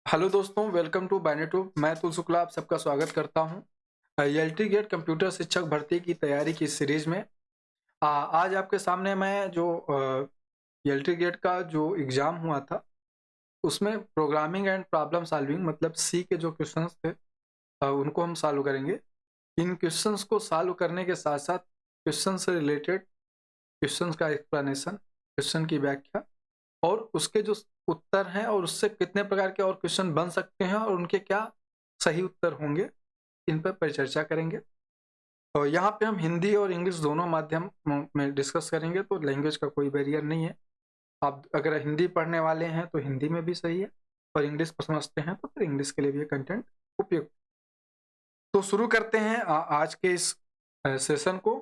Hello दोस्तों, welcome to बाइनेटू। मैं अतुल शुक्ला आप सबका स्वागत करता हूं। एलटी गेट कंप्यूटर शिक्षक भर्ती की तैयारी की सीरीज में आज आपके सामने मैं जो एलटी गेट का जो एग्ज़ाम हुआ था उसमें प्रोग्रामिंग एंड प्रॉब्लम सॉल्विंग मतलब सी के जो क्वेश्चंस थे उनको हम सॉल्व करेंगे। इन क्वेश्चंस को सॉल्व करने के साथ साथ क्वेश्चन से रिलेटेड क्वेश्चंस का एक्सप्लेनेशन, क्वेश्चन की व्याख्या और उसके जो उत्तर हैं और उससे कितने प्रकार के और क्वेश्चन बन सकते हैं और उनके क्या सही उत्तर होंगे, इन पर परिचर्चा करेंगे। और यहाँ पे हम हिंदी और इंग्लिश दोनों माध्यम में डिस्कस करेंगे, तो लैंग्वेज का कोई बैरियर नहीं है। आप अगर हिंदी पढ़ने वाले हैं तो हिंदी में भी सही है और इंग्लिश समझते हैं तो फिर इंग्लिश के लिए भी कंटेंट उपयुक्त। तो शुरू करते हैं आज के इस सेशन को।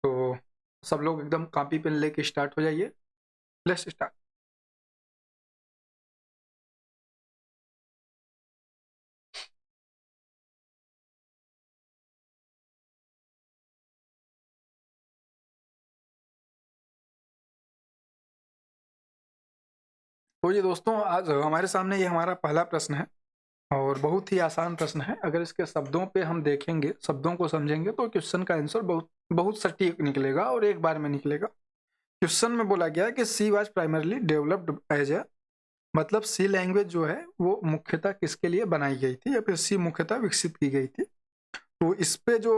तो सब लोग एकदम कॉपी पेन लेके स्टार्ट हो जाइए। Let's start. तो ये दोस्तों, आज हमारे सामने ये हमारा पहला प्रश्न है और बहुत ही आसान प्रश्न है। अगर इसके शब्दों पे हम देखेंगे, शब्दों को समझेंगे तो क्वेश्चन का आंसर बहुत बहुत सटीक निकलेगा और एक बार में निकलेगा। क्वेश्चन में बोला गया है कि C was primarily developed as a, मतलब सी लैंग्वेज जो है वो मुख्यतः किसके लिए बनाई गई थी या फिर सी मुख्यतः विकसित की गई थी। तो इस पे जो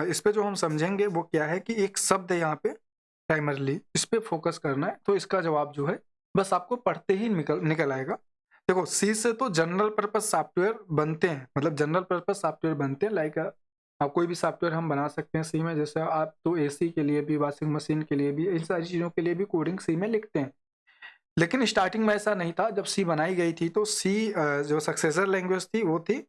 इस पे जो हम समझेंगे वो क्या है कि एक शब्द है यहाँ पे प्राइमरली, इस पे फोकस करना है। तो इसका जवाब जो है बस आपको पढ़ते ही निकल आएगा। देखो, सी से तो जनरल पर्पस सॉफ्टवेयर बनते हैं, मतलब जनरल पर्पस सॉफ्टवेयर बनते हैं। लाइक आप कोई भी सॉफ्टवेयर हम बना सकते हैं सी में। जैसे आप तो एसी के लिए भी, वॉशिंग मशीन के लिए भी, इन सारी चीज़ों के लिए भी कोडिंग सी में लिखते हैं। लेकिन स्टार्टिंग में ऐसा नहीं था। जब सी बनाई गई थी तो सी जो सक्सेसर लैंग्वेज थी वो थी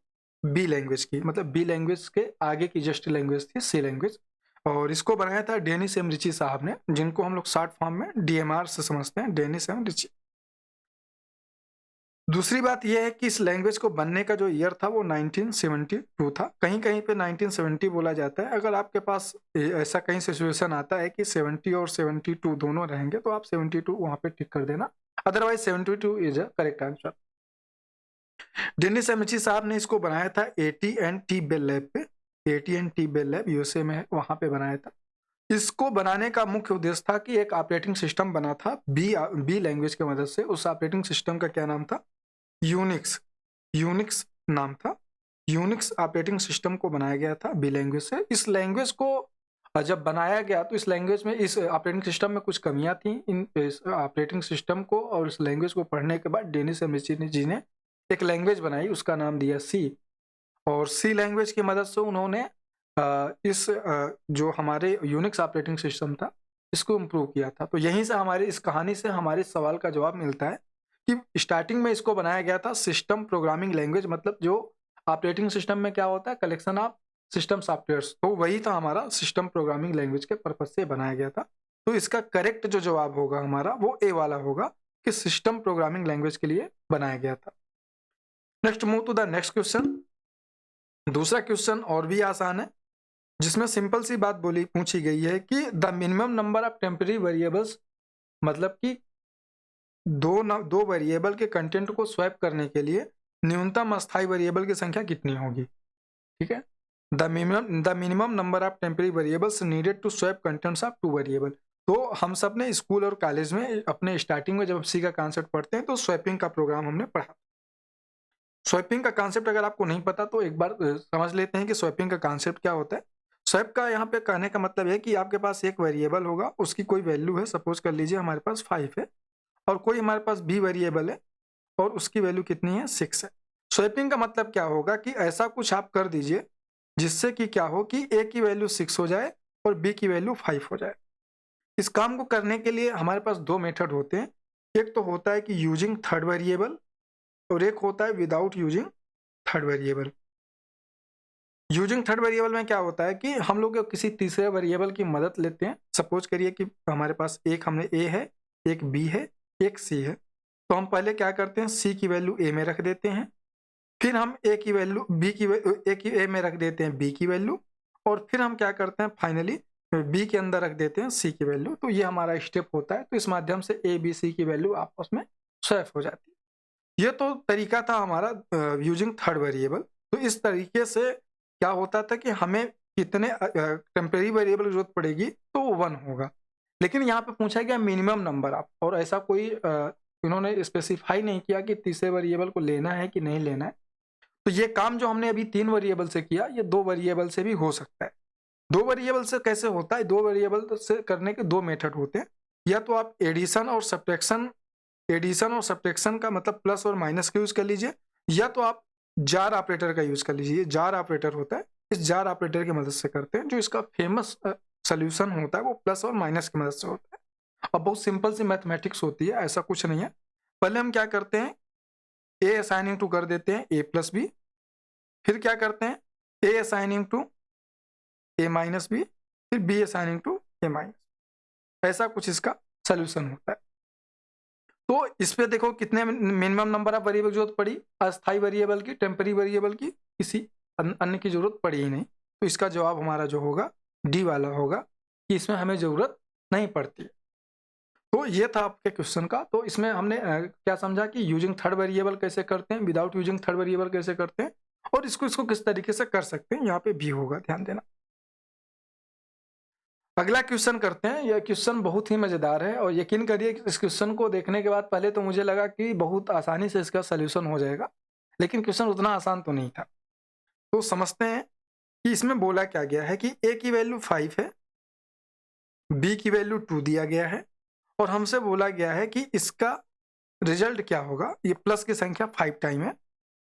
बी लैंग्वेज की, मतलब बी लैंग्वेज के आगे की जस्ट लैंग्वेज थी सी लैंग्वेज। और इसको बनाया था डेनिस एम रिची साहब ने, जिनको हम लोग शॉर्ट फॉर्म में डीएमआर से समझते हैं, डेनिस एम रिची। दूसरी बात यह है कि इस लैंग्वेज को बनने का जो ईयर था वो 1972 था। कहीं कहीं पे 1970 बोला जाता है। अगर आपके पास ऐसा कहीं सिचुएशन आता है कि 70 और 72 दोनों रहेंगे तो आप 72 वहां पे टिक कर देना, otherwise 72 is a correct answer. Dennis एमएची साहब ने इसको बनाया था AT&T बेल लैब पे। AT&T बेल लैब यूएसए में है, वहां पे बनाया था। इसको बनाने का मुख्य उद्देश्य था कि एक ऑपरेटिंग सिस्टम बना था बी लैंग्वेज की मदद से। उस ऑपरेटिंग सिस्टम का क्या नाम था? यूनिक्स। यूनिक्स नाम था। यूनिक्स ऑपरेटिंग सिस्टम को बनाया गया था बी लैंग्वेज से। इस लैंग्वेज को जब बनाया गया तो इस लैंग्वेज में, इस ऑपरेटिंग सिस्टम में कुछ कमियां थी। इस ऑपरेटिंग सिस्टम को और इस लैंग्वेज को पढ़ने के बाद डेनिस एमरिची जी ने एक लैंग्वेज बनाई, उसका नाम दिया सी। और सी लैंग्वेज की मदद से उन्होंने जो हमारे यूनिक्स ऑपरेटिंग सिस्टम था इसको इम्प्रूव किया था। तो यहीं से हमारी इस कहानी से हमारे सवाल का जवाब मिलता है कि स्टार्टिंग में इसको बनाया गया था सिस्टम प्रोग्रामिंग लैंग्वेज, मतलब जो ऑपरेटिंग सिस्टम में क्या होता है, कलेक्शन ऑफ सिस्टम सॉफ्टवेयर्स। तो वही था हमारा सिस्टम प्रोग्रामिंग लैंग्वेज के पर्पज से बनाया गया था। तो इसका करेक्ट जो जवाब होगा हमारा वो ए वाला होगा कि सिस्टम प्रोग्रामिंग लैंग्वेज के लिए बनाया गया था। Next move to the next question. दूसरा क्वेश्चन और भी आसान है, जिसमें सिंपल सी बात पूछी गई है कि the minimum number of temporary variables, मतलब कि दो वेरिएबल के कंटेंट को स्वैप करने के लिए न्यूनतम अस्थायी वेरिएबल की संख्या कितनी होगी। ठीक है, the minimum number of temporary variables needed to swap contents of two variable. तो हम सब ने स्कूल और कॉलेज में अपने स्टार्टिंग में जब सी का कॉन्सेप्ट पढ़ते हैं तो स्वैपिंग का प्रोग्राम हमने पढ़ा। स्वैपिंग का कॉन्सेप्ट अगर आपको नहीं पता तो एक बार समझ लेते हैं कि स्वैपिंग का कॉन्सेप्ट क्या होता है। स्वैप का यहाँ पे कहने का मतलब है कि आपके पास एक वेरिएबल होगा, उसकी कोई वैल्यू है, सपोज कर लीजिए हमारे पास 5 है, और कोई हमारे पास बी वेरिएबल है और उसकी वैल्यू कितनी है, 6 है। स्वैपिंग का मतलब क्या होगा कि ऐसा कुछ आप कर दीजिए जिससे कि क्या हो कि ए की वैल्यू 6 हो जाए और बी की वैल्यू 5 हो जाए। इस काम को करने के लिए हमारे पास दो मेथड होते हैं। एक तो होता है कि यूजिंग थर्ड वेरिएबल और एक होता है without using third variable. Using third variable में क्या होता है कि हम लोग किसी तीसरे वेरिएबल की मदद लेते हैं। सपोज करिए कि हमारे पास एक हमने ए है, एक बी है, एक सी है। तो हम पहले क्या करते हैं, सी की वैल्यू ए में रख देते हैं, फिर हम ए की वैल्यू ए की ए में रख देते हैं बी की वैल्यू, और फिर हम क्या करते हैं फाइनली बी के अंदर रख देते हैं सी की वैल्यू। तो ये हमारा स्टेप होता है। तो इस माध्यम से ए बी सी की वैल्यू आपस में स्वैप हो जाती है। ये तो तरीका था हमारा यूजिंग थर्ड वेरिएबल। तो इस तरीके से क्या होता था कि हमें कितने टेम्परेरी वेरिएबल की जरूरत पड़ेगी, तो वो 1 होगा। लेकिन यहाँ पे पूछा गया मिनिमम नंबर आप, और ऐसा कोई इन्होंने स्पेसिफाई नहीं किया कि तीसरे वेरिएबल को लेना है कि नहीं लेना है। तो ये काम जो हमने अभी 3 वेरिएबल से किया, ये 2 वेरिएबल से भी हो सकता है। 2 वेरिएबल से कैसे होता है? 2 वेरिएबल से करने के 2 मेथड होते हैं। या तो आप एडिशन और सब्ट्रैक्शन का मतलब प्लस और माइनस का यूज कर लीजिए, या तो आप जार ऑपरेटर का यूज कर लीजिए। जार ऑपरेटर होता है, इस जार ऑपरेटर की मदद से करते हैं। जो इसका फेमस सोल्यूशन होता है वो प्लस और माइनस की मदद से होता है। अब बहुत सिंपल सी मैथमेटिक्स होती है, ऐसा कुछ नहीं है। पहले हम क्या करते हैं, ए असाइनिंग टू कर देते हैं ए प्लस बी। फिर क्या करते हैं, A assigning to A minus B, फिर B assigning to A minus. ऐसा कुछ इसका सोल्यूशन होता है। तो इस पे देखो कितने मिनिमम नंबर ऑफ वेरिएबल जरूरत पड़ी, अस्थाई वेरिएबल की, टेम्पररी वेरिएबल की, किसी अन्य की जरूरत पड़ी ही नहीं। तो इसका जवाब हमारा जो होगा डी वाला होगा, कि इसमें हमें जरूरत नहीं पड़ती। तो ये था आपके क्वेश्चन का। तो इसमें हमने क्या समझा कि यूजिंग थर्ड वेरिएबल कैसे करते हैं, विदाउट यूजिंग थर्ड वेरिएबल कैसे करते हैं, और इसको किस तरीके से कर सकते हैं, यहाँ पे भी होगा, ध्यान देना। अगला क्वेश्चन करते हैं। यह क्वेश्चन बहुत ही मजेदार है, और यकीन करिए इस क्वेश्चन को देखने के बाद पहले तो मुझे लगा कि बहुत आसानी से इसका सोल्यूशन हो जाएगा, लेकिन क्वेश्चन उतना आसान तो नहीं था। तो समझते हैं कि इसमें बोला क्या गया है कि ए की वैल्यू 5 है, बी की वैल्यू 2 दिया गया है, और हमसे बोला गया है कि इसका रिजल्ट क्या होगा। ये प्लस की संख्या 5 टाइम है,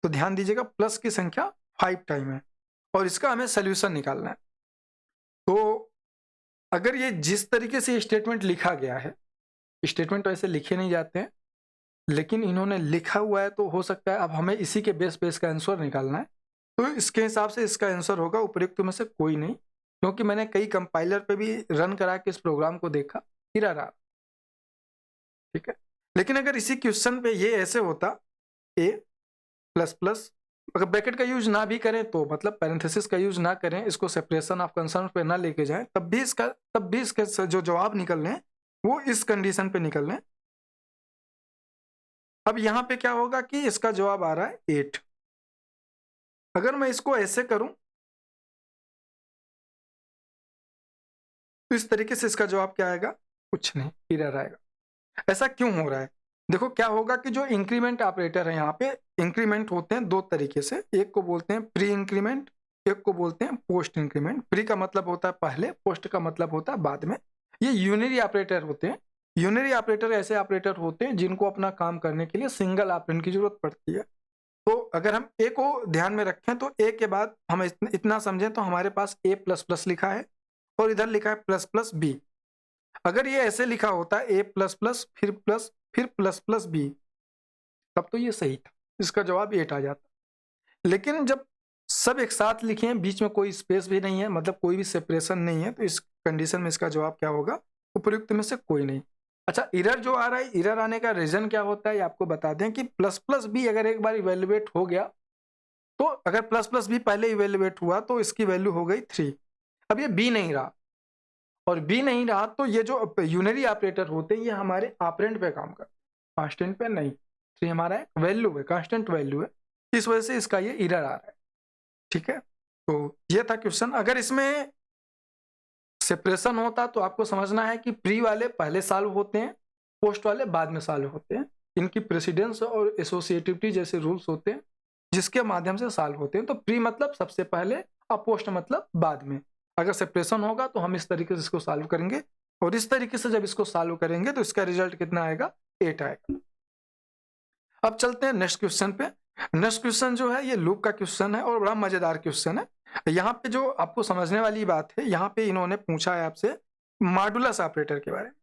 तो ध्यान दीजिएगा प्लस की संख्या 5 टाइम है, और इसका हमें सोल्यूशन निकालना है। तो अगर ये जिस तरीके से स्टेटमेंट लिखा गया है, स्टेटमेंट तो ऐसे लिखे नहीं जाते हैं, लेकिन इन्होंने लिखा हुआ है, तो हो सकता है अब हमें इसी के बेस का आंसर निकालना है। तो इसके हिसाब से इसका आंसर होगा उपयुक्त में से कोई नहीं, क्योंकि मैंने कई कंपाइलर पे भी रन करा के इस प्रोग्राम को देखा, हिरा रहा। ठीक है, लेकिन अगर इसी क्वेश्चन पे ये ऐसे होता ए प्लस प्लस, अगर ब्रैकेट का यूज ना भी करें तो मतलब पैरेंथेसिस का यूज ना करें, इसको सेपरेशन ऑफ कंसर्न पे ना लेके जाएं, तब भी इसका जो जवाब निकलने वो इस कंडीशन पे निकलने। अब यहाँ पे क्या होगा कि इसका जवाब आ रहा है 8। अगर मैं इसको ऐसे करूं तो इस तरीके से इसका जवाब क्या आएगा, कुछ नहीं, एरर आएगा। ऐसा क्यों हो रहा है? देखो क्या होगा कि जो इंक्रीमेंट ऑपरेटर है, यहाँ पे इंक्रीमेंट होते हैं 2 तरीके से। एक को बोलते हैं प्री इंक्रीमेंट, एक को बोलते हैं पोस्ट इंक्रीमेंट। प्री का मतलब होता है पहले, पोस्ट का मतलब होता है बाद में। ये यूनरी ऑपरेटर होते हैं। यूनरी ऑपरेटर ऐसे ऑपरेटर होते हैं जिनको अपना काम करने के लिए सिंगल ऑपरेंड की जरूरत पड़ती है। तो अगर हम ए को ध्यान में रखें तो ए के बाद हम इतना समझें तो हमारे पास ए प्लस प्लस लिखा है, और इधर लिखा है प्लस प्लस बी। अगर ये ऐसे लिखा होता ए प्लस प्लस फिर प्लस प्लस बी, तब तो ये सही था, इसका जवाब 8 आ जाता। लेकिन जब सब एक साथ लिखे हैं, बीच में कोई स्पेस भी नहीं है, मतलब कोई भी सेपरेशन नहीं है, तो इस कंडीशन में इसका जवाब क्या होगा, उपयुक्त में से कोई नहीं। अच्छा, एरर जो आ रहा है, एरर आने का रीजन क्या होता है आपको बता दें कि प्लस प्लस बी अगर एक बार इवेल्युएट हो गया, तो अगर प्लस प्लस बी पहले इवेल्युएट हुआ तो इसकी वैल्यू हो गई 3। अब ये बी नहीं रहा, और बी नहीं रहा तो ये जो यूनरी ऑपरेटर होते हैं ये हमारे ऑपरेंड पे काम करते हैं, कांस्टेंट पे नहीं। 3 हमारा एक वैल्यू है, कांस्टेंट वैल्यू है, इस वजह से इसका ये एरर आ रहा है। ठीक है, तो ये था क्वेश्चन। अगर इसमें सेपरेशन होता तो आपको समझना है कि प्री वाले पहले सॉल्व होते हैं, पोस्ट वाले बाद में सॉल्व होते हैं। इनकी प्रेसिडेंस और एसोसिएटिविटी जैसे रूल्स होते हैं जिसके माध्यम से सॉल्व होते हैं। तो प्री मतलब सबसे पहले और पोस्ट मतलब बाद में। अगर सेपरेशन होगा तो हम इस तरीके से इसको सॉल्व करेंगे, और इस तरीके से जब इसको सॉल्व करेंगे तो इसका रिजल्ट कितना आएगा, 8 आएगा। अब चलते हैं नेक्स्ट क्वेश्चन पे। नेक्स्ट क्वेश्चन जो है ये लूप का क्वेश्चन है, और बड़ा मजेदार क्वेश्चन है। यहाँ पे जो आपको समझने वाली बात है, यहाँ पे इन्होंने पूछा है आपसे मॉडुलस ऑपरेटर के बारे में।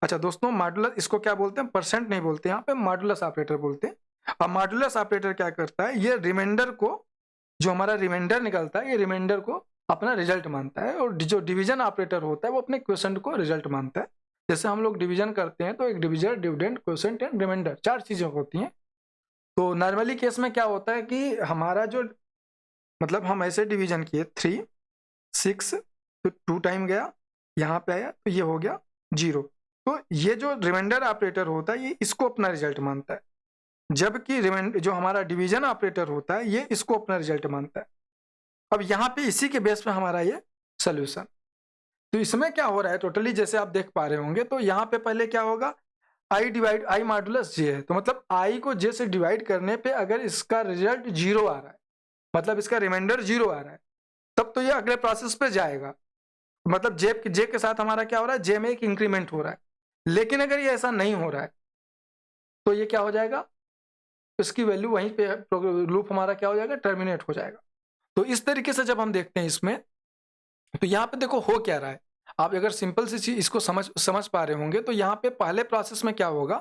अच्छा दोस्तों, मॉडुलस इसको क्या बोलते हैं, परसेंट नहीं बोलते, यहाँ पे मॉडुलस ऑपरेटर बोलते हैं। अब मॉडुलस ऑपरेटर क्या करता है, ये रिमाइंडर को, जो हमारा रिमाइंडर निकलता है, ये रिमाइंडर को अपना रिजल्ट मानता है, और जो डिवीजन ऑपरेटर होता है वो अपने क्वेश्चन को रिजल्ट मानता है। जैसे हम लोग डिवीजन करते हैं तो एक divisor, dividend, quotient and remainder, 4 चीजें होती हैं। तो नॉर्मली केस में क्या होता है कि हमारा जो मतलब हम ऐसे डिवीजन किए 3 6, तो 2 टाइम गया, यहाँ पे आया तो ये हो गया 0। तो ये जो रिमाइंडर ऑपरेटर होता है ये इसको अपना रिजल्ट मानता है। जबकि जो हमारा डिवीजन ऑपरेटर होता है ये इसको अपना रिजल्ट मानता है। अब यहाँ पे इसी के बेस पे हमारा ये सोल्यूशन, तो इसमें क्या हो रहा है टोटली जैसे आप देख पा रहे होंगे, तो यहाँ पे पहले क्या होगा, आई मॉडुलस जे है, तो मतलब आई को जे से डिवाइड करने पे अगर इसका रिजल्ट 0 आ रहा है, मतलब इसका रिमाइंडर 0 आ रहा है, तब तो ये अगले प्रोसेस पे जाएगा, मतलब जे के साथ हमारा क्या हो रहा है, जे में एक इंक्रीमेंट हो रहा है। लेकिन अगर ये ऐसा नहीं हो रहा है तो ये क्या हो जाएगा, इसकी वैल्यू वहीं पे लूप हमारा क्या हो जाएगा, टर्मिनेट हो जाएगा। तो इस तरीके से जब हम देखते हैं इसमें, तो यहाँ पे देखो हो क्या रहा है, आप अगर सिंपल सी चीज इसको समझ पा रहे होंगे, तो यहाँ पे पहले प्रोसेस में क्या होगा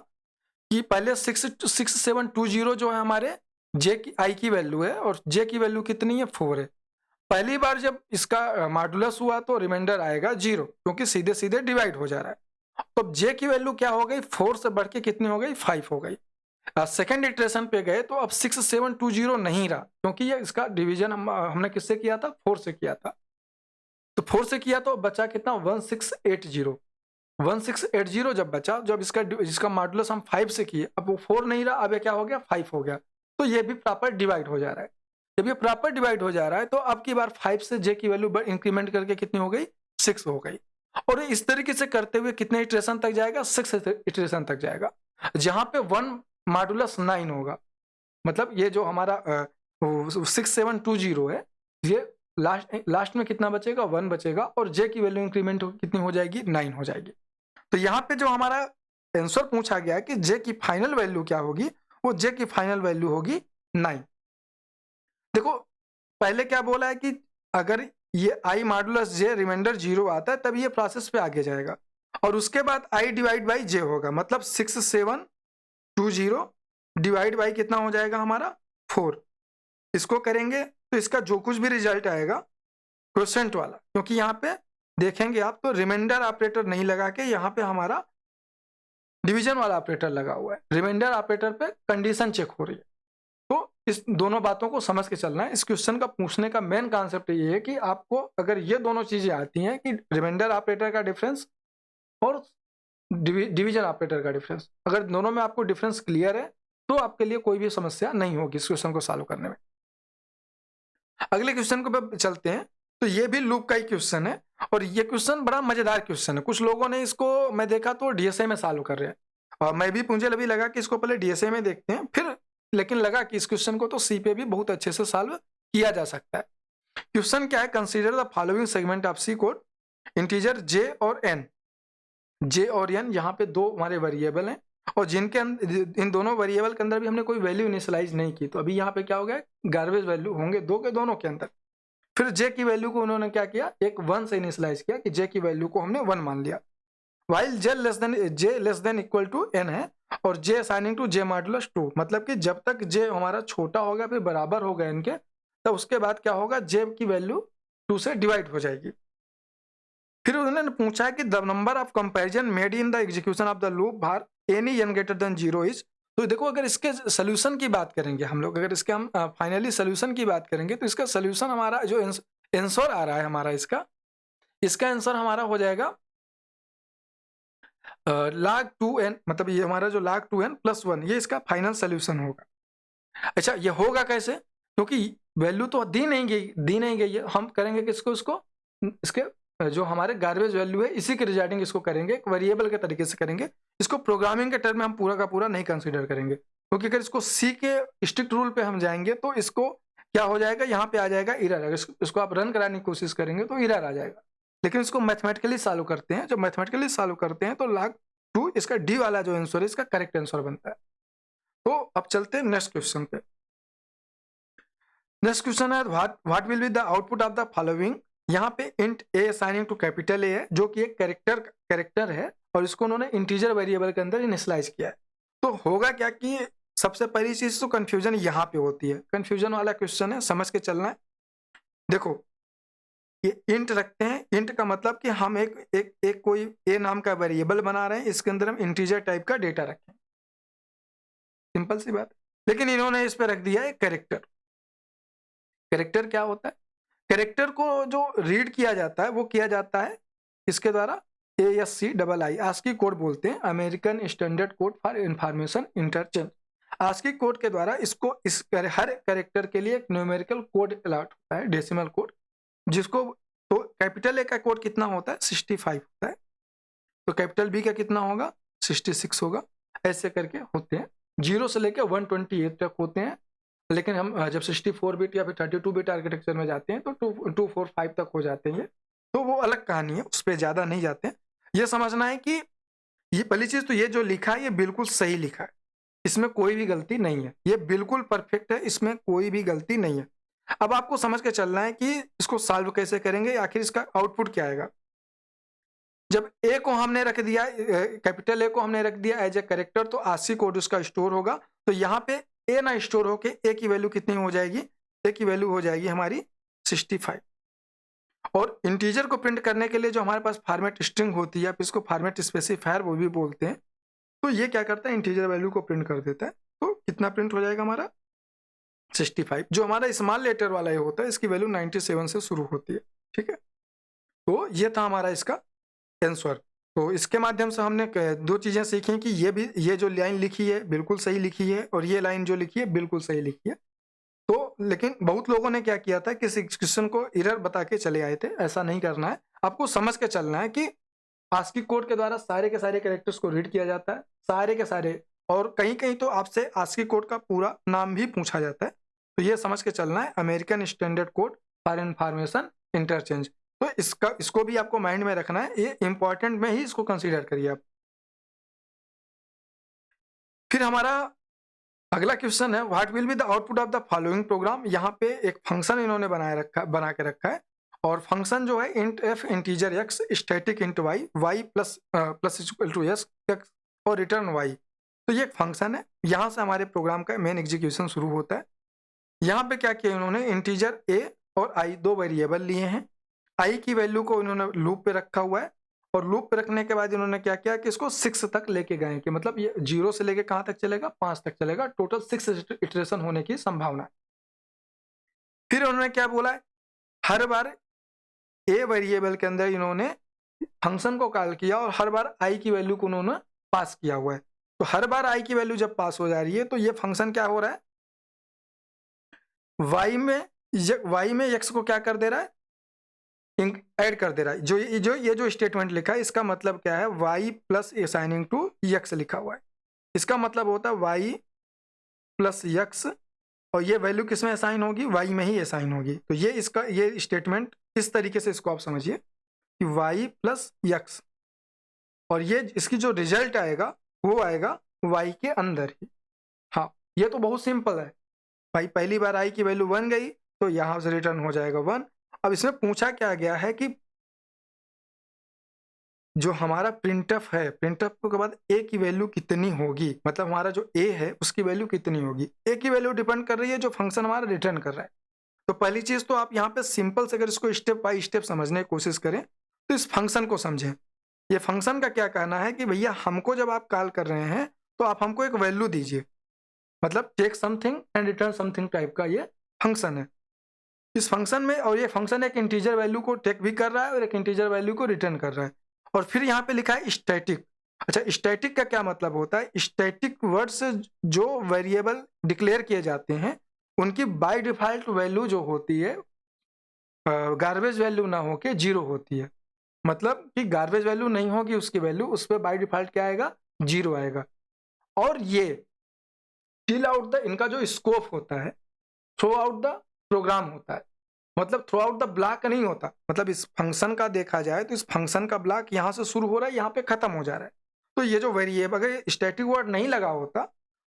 कि पहले 6720 जो है हमारे जे की आई की वैल्यू है, और जे की वैल्यू कितनी है, 4 है। पहली बार जब इसका मॉडुलस हुआ तो रिमाइंडर आएगा 0, क्योंकि सीधे सीधे डिवाइड हो जा रहा है। तो जे की वैल्यू क्या हो गई, 4 से बढ़ के कितनी हो गई, 5 हो गई। सेकेंड इटरेशन पे गए तो अब 6720 नहीं रहा, क्योंकि ये इसका डिवीजन हमने किससे किया था, 4 से किया था। तो 4 से किया तो बचा कितना, 1680। 1680 जब बचा, जब इसका मॉडुलस हम 5 से किए, अब वो 4 नहीं रहा, अब ये क्या हो गया, 5 हो गया। तो ये भी प्रॉपर डिवाइड हो जा रहा है। जब ये प्रॉपर डिवाइड हो जा रहा है तो अब की बार 5 से जे की वैल्यू इंक्रीमेंट करके कितनी हो गई, 6 हो गई। और इस तरीके से करते हुए कितने इटरेशन तक जाएगा, 6 इटरेशन तक जाएगा, जहां पे 1 मॉडुलस 9 होगा। मतलब ये जो हमारा 6720 है, ये लास्ट में कितना बचेगा, 1 बचेगा, और जे की वैल्यू इंक्रीमेंट कितनी हो जाएगी, 9 हो जाएगी। तो यहाँ पे जो हमारा आंसर पूछा गया कि जे की फाइनल वैल्यू क्या होगी, वो जे की फाइनल वैल्यू होगी 9। देखो पहले क्या बोला है कि अगर ये आई मॉडुलस जे रिमाइंडर 0 आता है तब ये प्रोसेस पे आगे जाएगा, और उसके बाद आई डिवाइड बाई जे होगा, मतलब 6720 डिवाइड बाई कितना हो जाएगा हमारा, 4। इसको करेंगे तो इसका जो कुछ भी रिजल्ट आएगा क्वोशेंट वाला, क्योंकि यहाँ पे देखेंगे आप तो रिमाइंडर ऑपरेटर नहीं लगा के यहाँ पे हमारा डिवीजन वाला ऑपरेटर लगा हुआ है। रिमाइंडर ऑपरेटर पे कंडीशन चेक हो रही है। तो इस दोनों बातों को समझ के चलना है। इस क्वेश्चन का पूछने का मेन कॉन्सेप्ट ये है कि आपको अगर ये दोनों चीजें आती हैं कि रिमाइंडर ऑपरेटर का डिफरेंस और डिवीजन ऑपरेटर का डिफरेंस, अगर दोनों में आपको डिफरेंस क्लियर है तो आपके लिए कोई भी समस्या नहीं होगी इस क्वेश्चन को सॉल्व करने में। अगले क्वेश्चन को चलते हैं। तो ये भी लूप का ही क्वेश्चन है, और ये क्वेश्चन बड़ा मजेदार क्वेश्चन है। कुछ लोगों ने इसको मैं देखा तो डीएसए में सॉल्व कर रहे हैं, और मैं भी मुझे अभी लगा कि इसको पहले डीएसए में देखते हैं, फिर लेकिन लगा कि इस क्वेश्चन को तो सी पे भी बहुत अच्छे से सॉल्व किया जा सकता है। क्वेश्चन क्या है, consider the following segment of C code, integer J और एन। जे और एन यहाँ पे दो हमारे वेरिएबल हैं, और जिनके इन दोनों वेरिएबल के अंदर भी हमने कोई वैल्यू इनिशियलाइज नहीं की, तो अभी यहाँ पे क्या हो गया, गार्बेज वैल्यू होंगे दो के दोनों के अंदर। फिर जे की वैल्यू को उन्होंने क्या किया, एक 1 से इनिशियलाइज किया कि जे की वैल्यू को हमने 1 मान लिया, while j less than equal to n है, और j assigning to j modulus 2, मतलब कि जब तक जे हमारा छोटा होगा फिर बराबर होगा एन के, तब उसके बाद क्या होगा, जे की वैल्यू 2 से डिवाइड हो जाएगी। फिर उन्होंने पूछा है कि the number of comparison made in the execution of the loop बार any n greater than 0 is. तो देखो अगर इसके सोल्यूशन की बात करेंगे हम लोग, अगर इसके हम फाइनली सोल्यूशन की बात करेंगे, तो इसका सोल्यूशन हमारा जो आंसर आ रहा है हमारा, इसका आंसर हमारा हो जाएगा log 2n, मतलब ये हमारा जो log 2n प्लस 1, ये इसका फाइनल सोल्यूशन होगा। अच्छा ये होगा कैसे, क्योंकि वैल्यू तो दी नहीं गई है, हम करेंगे किसको, इसको इसके जो हमारे गार्बेज वैल्यू है इसी के रिगार्डिंग इसको करेंगे, एक वेरिएबल के तरीके से करेंगे। इसको प्रोग्रामिंग के टर्म में हम पूरा का पूरा नहीं कंसीडर करेंगे, क्योंकि अगर इसको सी के स्ट्रिक्ट रूल पे हम जाएंगे तो इसको क्या हो जाएगा, यहाँ पे आ जाएगा एरर। अगर इसको आप रन कराने की कोशिश करेंगे तो एरर आ जाएगा। लेकिन इसको मैथमेटिकली सॉल्व करते हैं, जब मैथमेटिकली सॉल्व करते हैं तो log 2 इसका डी वाला जो आंसर है इसका करेक्ट आंसर बनता है। तो अब चलते हैं नेक्स्ट क्वेश्चन पे। नेक्स्ट क्वेश्चन है what will be the output of the following. यहाँ पे int a assigning to capital A है, जो कि एक कैरेक्टर है, और इसको उन्होंने इंटीजर वेरिएबल के अंदर इनिशियलाइज किया है। तो होगा क्या कि सबसे पहली चीज तो कंफ्यूजन यहाँ पे होती है, कंफ्यूजन वाला क्वेश्चन है, समझ के चलना है। देखो ये इंट रखते हैं, इंट का मतलब कि हम एक कोई ए नाम का वेरिएबल बना रहे हैं, इसके अंदर हम इंटीजर टाइप का डेटा रखें, सिंपल सी बात। लेकिन इन्होंने इस पे रख दिया है कैरेक्टर। कैरेक्टर क्या होता है, कैरेक्टर को जो रीड किया जाता है वो किया जाता है इसके द्वारा, ASCII आस्की कोड बोलते हैं, American standard code for information interchange. ASCII code के द्वारा इसको हर कैरेक्टर के लिए एक न्यूमेरिकल कोड अलॉट होता है, डेसिमल कोड, जिसको तो कैपिटल ए का कोड कितना होता है 65 होता है, तो कैपिटल बी का कितना होगा 66 होगा, ऐसे करके होते हैं। 0 से लेकर 128 तक होते हैं, लेकिन हम जब 64 बिट या फिर 32 बिट आर्किटेक्चर में जाते हैं तो 245 तक हो जाते हैं, तो वो अलग कहानी है, उस पर ज़्यादा नहीं जाते हैं। ये समझना है कि ये पहली चीज़ तो ये जो लिखा है ये बिल्कुल सही लिखा है, इसमें कोई भी गलती नहीं है, ये बिल्कुल परफेक्ट है, इसमें कोई भी गलती नहीं है। अब आपको समझ के चलना है कि इसको सॉल्व कैसे करेंगे, आखिर इसका आउटपुट क्या आएगा। जब ए को हमने रख दिया, कैपिटल ए को हमने रख दिया एज ए कैरेक्टर, तो ASCII कोड उसका स्टोर होगा, तो यहाँ पे ए ना स्टोर होके ए की वैल्यू कितनी हो जाएगी, ए की वैल्यू हो जाएगी हमारी 65। और इंटीजर को प्रिंट करने के लिए जो हमारे पास फॉर्मेट स्ट्रिंग होती है, इसको फॉर्मेट स्पेसिफायर वो भी बोलते हैं, तो ये क्या करता है इंटीजर वैल्यू को प्रिंट कर देता है। तो कितना प्रिंट हो जाएगा हमारा 65। जो हमारा स्मॉल लेटर वाला ये होता है इसकी वैल्यू 97 से शुरू होती है, ठीक है। तो ये था हमारा इसका आंसर। तो इसके माध्यम से हमने दो चीजें सीखी कि ये जो लाइन लिखी है बिल्कुल सही लिखी है, और ये लाइन जो लिखी है बिल्कुल सही लिखी है। तो लेकिन बहुत लोगों ने क्या किया था कि इस क्वेश्चन को एरर बता के चले आए थे, ऐसा नहीं करना है, आपको समझ के चलना है कि ASCII कोड के द्वारा सारे के सारे कैरेक्टर्स को रीड किया जाता है, सारे के सारे, और कहीं कहीं तो आपसे ASCII कोड का पूरा नाम भी पूछा जाता है। तो ये समझ के चलना है, American standard code for information interchange. तो इसको भी आपको माइंड में रखना है, ये इंपॉर्टेंट में ही इसको कंसीडर करिए आप। फिर हमारा अगला क्वेश्चन है, what will be the output of the following programme. यहाँ पे एक फंक्शन इन्होंने बना के रखा है, और फंक्शन जो है int f integer x static int y y plus equal to x और रिटर्न वाई। तो ये एक फंक्शन है, यहाँ से हमारे प्रोग्राम का मेन एग्जीक्यूशन शुरू होता है। यहाँ पे क्या किया इन्होंने, इंटीजर ए और आई दो वेरिएबल लिए हैं, आई की वैल्यू को इन्होंने लूप पे रखा हुआ है, और लूप पे रखने के बाद इन्होंने क्या किया कि इसको 6 तक लेके गए, कि मतलब ये 0 से लेके कहाँ तक चलेगा 5 तक चलेगा, टोटल 6 इटरेशन होने की संभावना है। फिर उन्होंने क्या बोला है, हर बार ए वेरिएबल के अंदर इन्होंने फंक्शन को कॉल किया और हर बार आई की वैल्यू को उन्होंने पास किया हुआ है। तो हर बार आई की वैल्यू जब पास हो जा रही है तो ये फंक्शन क्या हो रहा है, वाई में एक्स को क्या कर दे रहा है, ऐड कर दे रहा है। ये जो स्टेटमेंट लिखा है इसका मतलब क्या है, y plus assigning to x लिखा हुआ है, इसका मतलब होता है y प्लस एक्स, और ये वैल्यू किस में असाइन होगी, y में ही असाइन होगी। तो ये स्टेटमेंट इस तरीके से इसको आप समझिए कि y प्लस एक्स, और ये इसकी जो रिजल्ट आएगा वो आएगा y के अंदर ही। हाँ, ये तो बहुत सिंपल है भाई, पहली बार i की वैल्यू 1 गई तो यहां से रिटर्न हो जाएगा 1। अब इसमें पूछा क्या गया है कि जो हमारा प्रिंटफ है, प्रिंटफ के बाद ए की वैल्यू कितनी होगी, मतलब हमारा जो ए है उसकी वैल्यू कितनी होगी। ए की वैल्यू डिपेंड कर रही है जो फंक्शन हमारा रिटर्न कर रहा है। तो पहली चीज तो आप यहाँ पे सिंपल से अगर इसको स्टेप बाय स्टेप समझने की कोशिश करें तो इस फंक्शन को समझें। ये फंक्शन का क्या कहना है कि भैया हमको जब आप कॉल कर रहे हैं तो आप हमको एक वैल्यू दीजिए, मतलब take something and return something type का ये फंक्शन है। इस फंक्शन में, और ये फंक्शन एक इंटीजर वैल्यू को टेक भी कर रहा है और एक इंटीजर वैल्यू को रिटर्न कर रहा है। और फिर यहाँ पे लिखा है स्टैटिक। अच्छा, स्टैटिक का क्या मतलब होता है, स्टैटिक वर्ड से जो वेरिएबल डिक्लेयर किए जाते हैं उनकी बाय डिफॉल्ट वैल्यू जो होती है गार्बेज वैल्यू ना होके 0 होती है, मतलब कि गार्बेज वैल्यू नहीं होगी उसकी वैल्यू, उस पर बाय डिफॉल्ट क्या आएगा 0 आएगा। और ये फिल आउट द, इनका जो स्कोप होता है थ्रू आउट द प्रोग्राम होता है, मतलब थ्रू आउट द ब्लॉक नहीं होता। मतलब इस फंक्शन का देखा जाए तो इस फंक्शन का ब्लॉक यहाँ से शुरू हो रहा है यहाँ पे खत्म हो जा रहा है। तो ये जो वेरिएबल, अगर स्टैटिक वर्ड नहीं लगा होता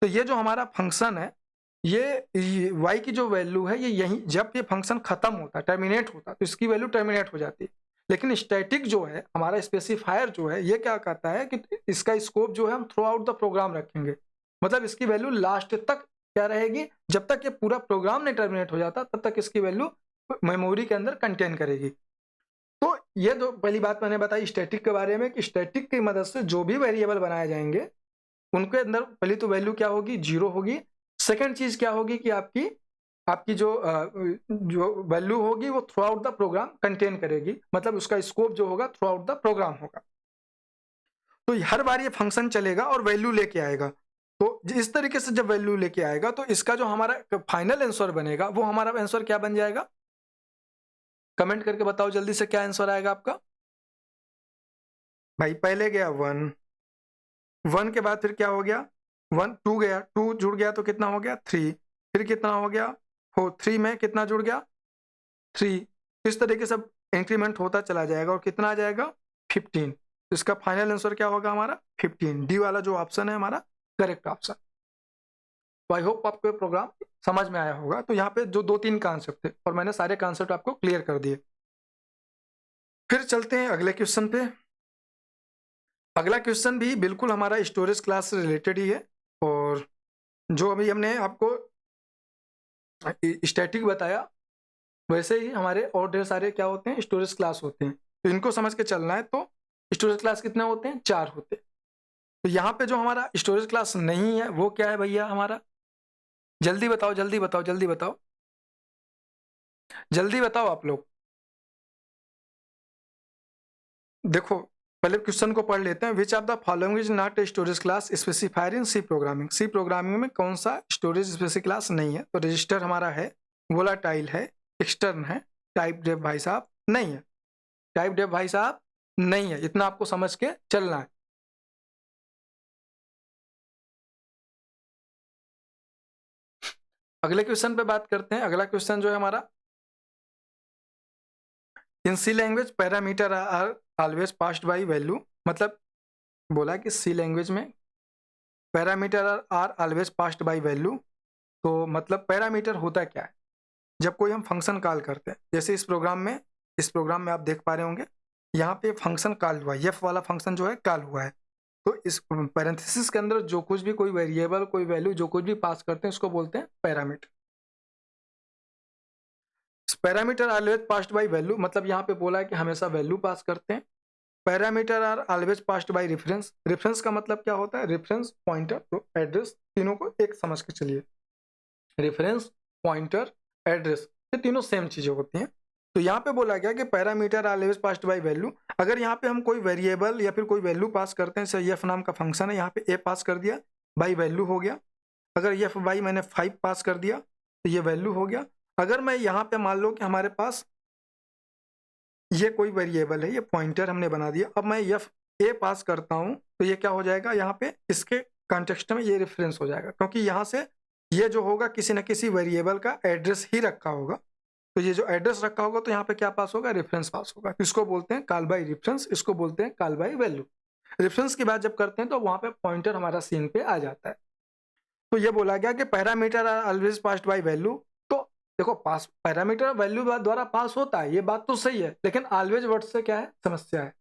तो ये जो हमारा फंक्शन है ये y की जो वैल्यू है ये यही, जब ये फंक्शन खत्म होता है टर्मिनेट होता है तो इसकी वैल्यू टर्मिनेट हो जाती है। लेकिन स्टैटिक जो है हमारा स्पेसिफायर जो है ये क्या कहता है कि इसका स्कोप जो है हम थ्रू आउट द प्रोग्राम रखेंगे, मतलब इसकी वैल्यू लास्ट तक क्या रहेगी, जब तक ये पूरा प्रोग्राम नहीं टर्मिनेट हो जाता तब तक इसकी वैल्यू मेमोरी के अंदर कंटेन करेगी। तो ये जो पहली बात मैंने बताई स्टैटिक के बारे में कि स्टैटिक की मदद से जो भी वेरिएबल बनाए जाएंगे उनके अंदर पहली तो वैल्यू क्या होगी 0 होगी। सेकंड चीज क्या होगी कि आपकी जो वैल्यू होगी वो throughout the program contain करेगी, मतलब उसका स्कोप जो होगा थ्रू आउट द प्रोग्राम होगा। तो हर बार ये फंक्शन चलेगा और वैल्यू लेके आएगा। तो इस तरीके से जब वैल्यू लेके आएगा तो इसका जो हमारा फाइनल आंसर बनेगा वो हमारा आंसर क्या बन जाएगा? कमेंट करके बताओ जल्दी से क्या आंसर आएगा आपका? भाई पहले गया 1, 1 के बाद फिर क्या हो गया? 1 2 गया, 2 जुड़ गया तो कितना हो गया? 3, फिर कितना हो गया? 4, 3 में कितना जुड़ गया? 3। इस तरीके से इंक्रीमेंट होता चला जाएगा और कितना आ जाएगा? 15। तो इसका फाइनल आंसर क्या होगा हमारा? 15। डी वाला जो ऑप्शन है हमारा करेक्ट ऑप्शन। तो आई होप आपको ये प्रोग्राम समझ में आया होगा। तो यहाँ पे जो 2-3 कॉन्सेप्ट थे और मैंने सारे कॉन्सेप्ट आपको क्लियर कर दिए। फिर चलते हैं अगले क्वेश्चन पे। अगला क्वेश्चन भी बिल्कुल हमारा स्टोरेज क्लास से रिलेटेड ही है और जो अभी हमने आपको स्टैटिक बताया वैसे ही हमारे और ढेर सारे क्या होते हैं? स्टोरेज क्लास होते हैं। तो इनको समझ के चलना है। तो स्टोरेज क्लास कितने होते हैं? 4 होते हैं। तो यहाँ पे जो हमारा स्टोरेज क्लास नहीं है वो क्या है भैया हमारा? जल्दी बताओ, जल्दी बताओ, जल्दी बताओ, जल्दी बताओ आप लोग। देखो पहले क्वेश्चन को पढ़ लेते हैं। Which of the following is not a storage class specifier in C programming? C programming में कौन सा स्टोरेज स्पेसिफिक क्लास नहीं है? तो रजिस्टर हमारा है, वोलाटाइल है, एक्सटर्न है, टाइप डेफ भाई साहब नहीं है। टाइप डेफ भाई साहब नहीं है, इतना आपको समझ के चलना है। अगले क्वेश्चन पे बात करते हैं। अगला क्वेश्चन जो है हमारा, in C language parameter are always passed by value. मतलब बोला कि सी लैंग्वेज में parameter are always passed by value. तो मतलब पैरामीटर होता क्या है? जब कोई हम फंक्शन कॉल करते हैं, जैसे इस प्रोग्राम में आप देख पा रहे होंगे यहाँ पे फंक्शन कॉल हुआ है, एफ वाला फंक्शन जो है कॉल हुआ है। तो इस पैरेंथेसिस के अंदर जो कुछ भी कोई वेरिएबल, कोई वैल्यू, जो कुछ भी पास करते हैं उसको बोलते हैं parameter. Parameter always passed by value मतलब यहाँ पे बोला है कि हमेशा वैल्यू पास करते हैं। Parameter are always passed by reference. Reference का मतलब क्या होता है? रेफरेंस, पॉइंटर, तो एड्रेस, तीनों को एक समझ के चलिए। रेफरेंस, पॉइंटर, एड्रेस, ये तीनों सेम चीजें होती हैं। तो यहाँ पे बोला गया कि parameter always passed by value. अगर यहाँ पे हम कोई वेरिएबल या फिर कोई वैल्यू पास करते हैं, जैसे एफ नाम का फंक्शन है, यहाँ पे ए पास कर दिया, बाई वैल्यू हो गया। अगर एफ बाई मैंने 5 पास कर दिया तो ये वैल्यू हो गया। अगर मैं यहाँ पे मान लो कि हमारे पास ये कोई वेरिएबल है, ये पॉइंटर हमने बना दिया, अब मैं एफ ए पास करता हूँ तो ये क्या हो जाएगा? यहाँ पे इसके कॉन्टेक्स्ट में ये रेफरेंस हो जाएगा, क्योंकि यहाँ से ये जो होगा किसी न किसी वेरिएबल का एड्रेस ही रखा होगा। तो ये जो एड्रेस रखा होगा तो यहाँ पे क्या पास होगा? रेफरेंस पास होगा। इसको बोलते हैं कॉल बाय रेफरेंस, इसको बोलते हैं कॉल बाय वैल्यू। रेफरेंस की बात जब करते हैं तो वहां पे पॉइंटर हमारा सीन पे आ जाता है। तो ये बोला गया कि parameter are always passed by value. तो देखो पास पैरामीटर वैल्यू द्वारा पास होता है, ये बात तो सही है, लेकिन ऑलवेज वर्ड से क्या है? समस्या है।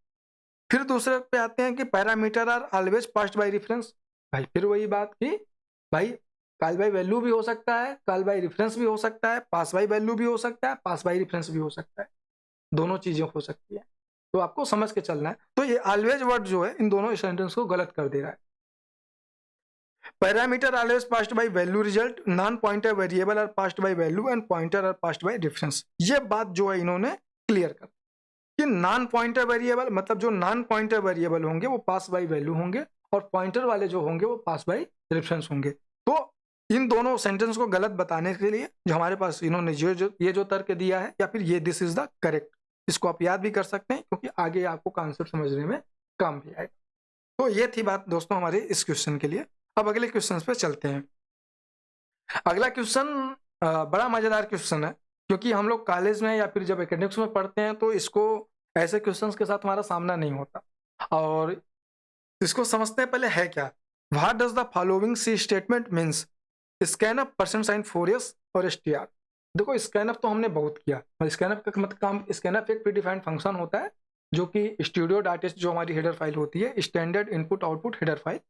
फिर दूसरे पे आते हैं कि parameter are always passed by reference. भाई फिर वही बात कि भाई कॉल बाय वैल्यू भी हो सकता है, कॉल बाय रेफरेंस भी हो सकता है, पास बाय वैल्यू भी हो सकता है, पास बाय रेफरेंस भी हो सकता है, दोनों चीजें हो सकती है। तो आपको समझ के चलना है। तो ये ऑलवेज वर्ड जो है इन दोनों सेंटेंस को गलत कर दे रहा है। Parameter always passed by value result, non pointer variable are passed by value and pointer are passed by reference. ये बात जो है इन्होंने क्लियर कर कि नॉन पॉइंटर वेरिएबल मतलब जो नॉन पॉइंटर वेरिएबल होंगे वो पास बाय वैल्यू होंगे और पॉइंटर वाले जो होंगे वो पास बाय रेफरेंस होंगे। तो इन दोनों सेंटेंस को गलत बताने के लिए जो हमारे पास इन्होंने ये जो तर्क दिया है, या फिर ये दिस इज द करेक्ट, इसको आप याद भी कर सकते हैं क्योंकि आगे आपको कॉन्सेप्ट समझने में काम भी आएगा। तो ये थी बात दोस्तों हमारे इस क्वेश्चन के लिए। अब अगले क्वेश्चन पे चलते हैं। अगला क्वेश्चन बड़ा मजेदार क्वेश्चन है, क्योंकि हम लोग कॉलेज में या फिर जब एकेडमिक्स में पढ़ते हैं तो इसको ऐसे क्वेश्चंस के साथ हमारा सामना नहीं होता। और इसको समझते हैं पहले है क्या। What does the following C statement means? Scanf, percent sign 4s और str। देखो स्कैनअप तो हमने बहुत किया, और स्कैनअप का मतलब काम, स्कैनअप एक प्रीडिफाइंड फंक्शन होता है जो कि स्टूडियो डाटा जो हमारी हेडर फाइल होती है, standard input output header file,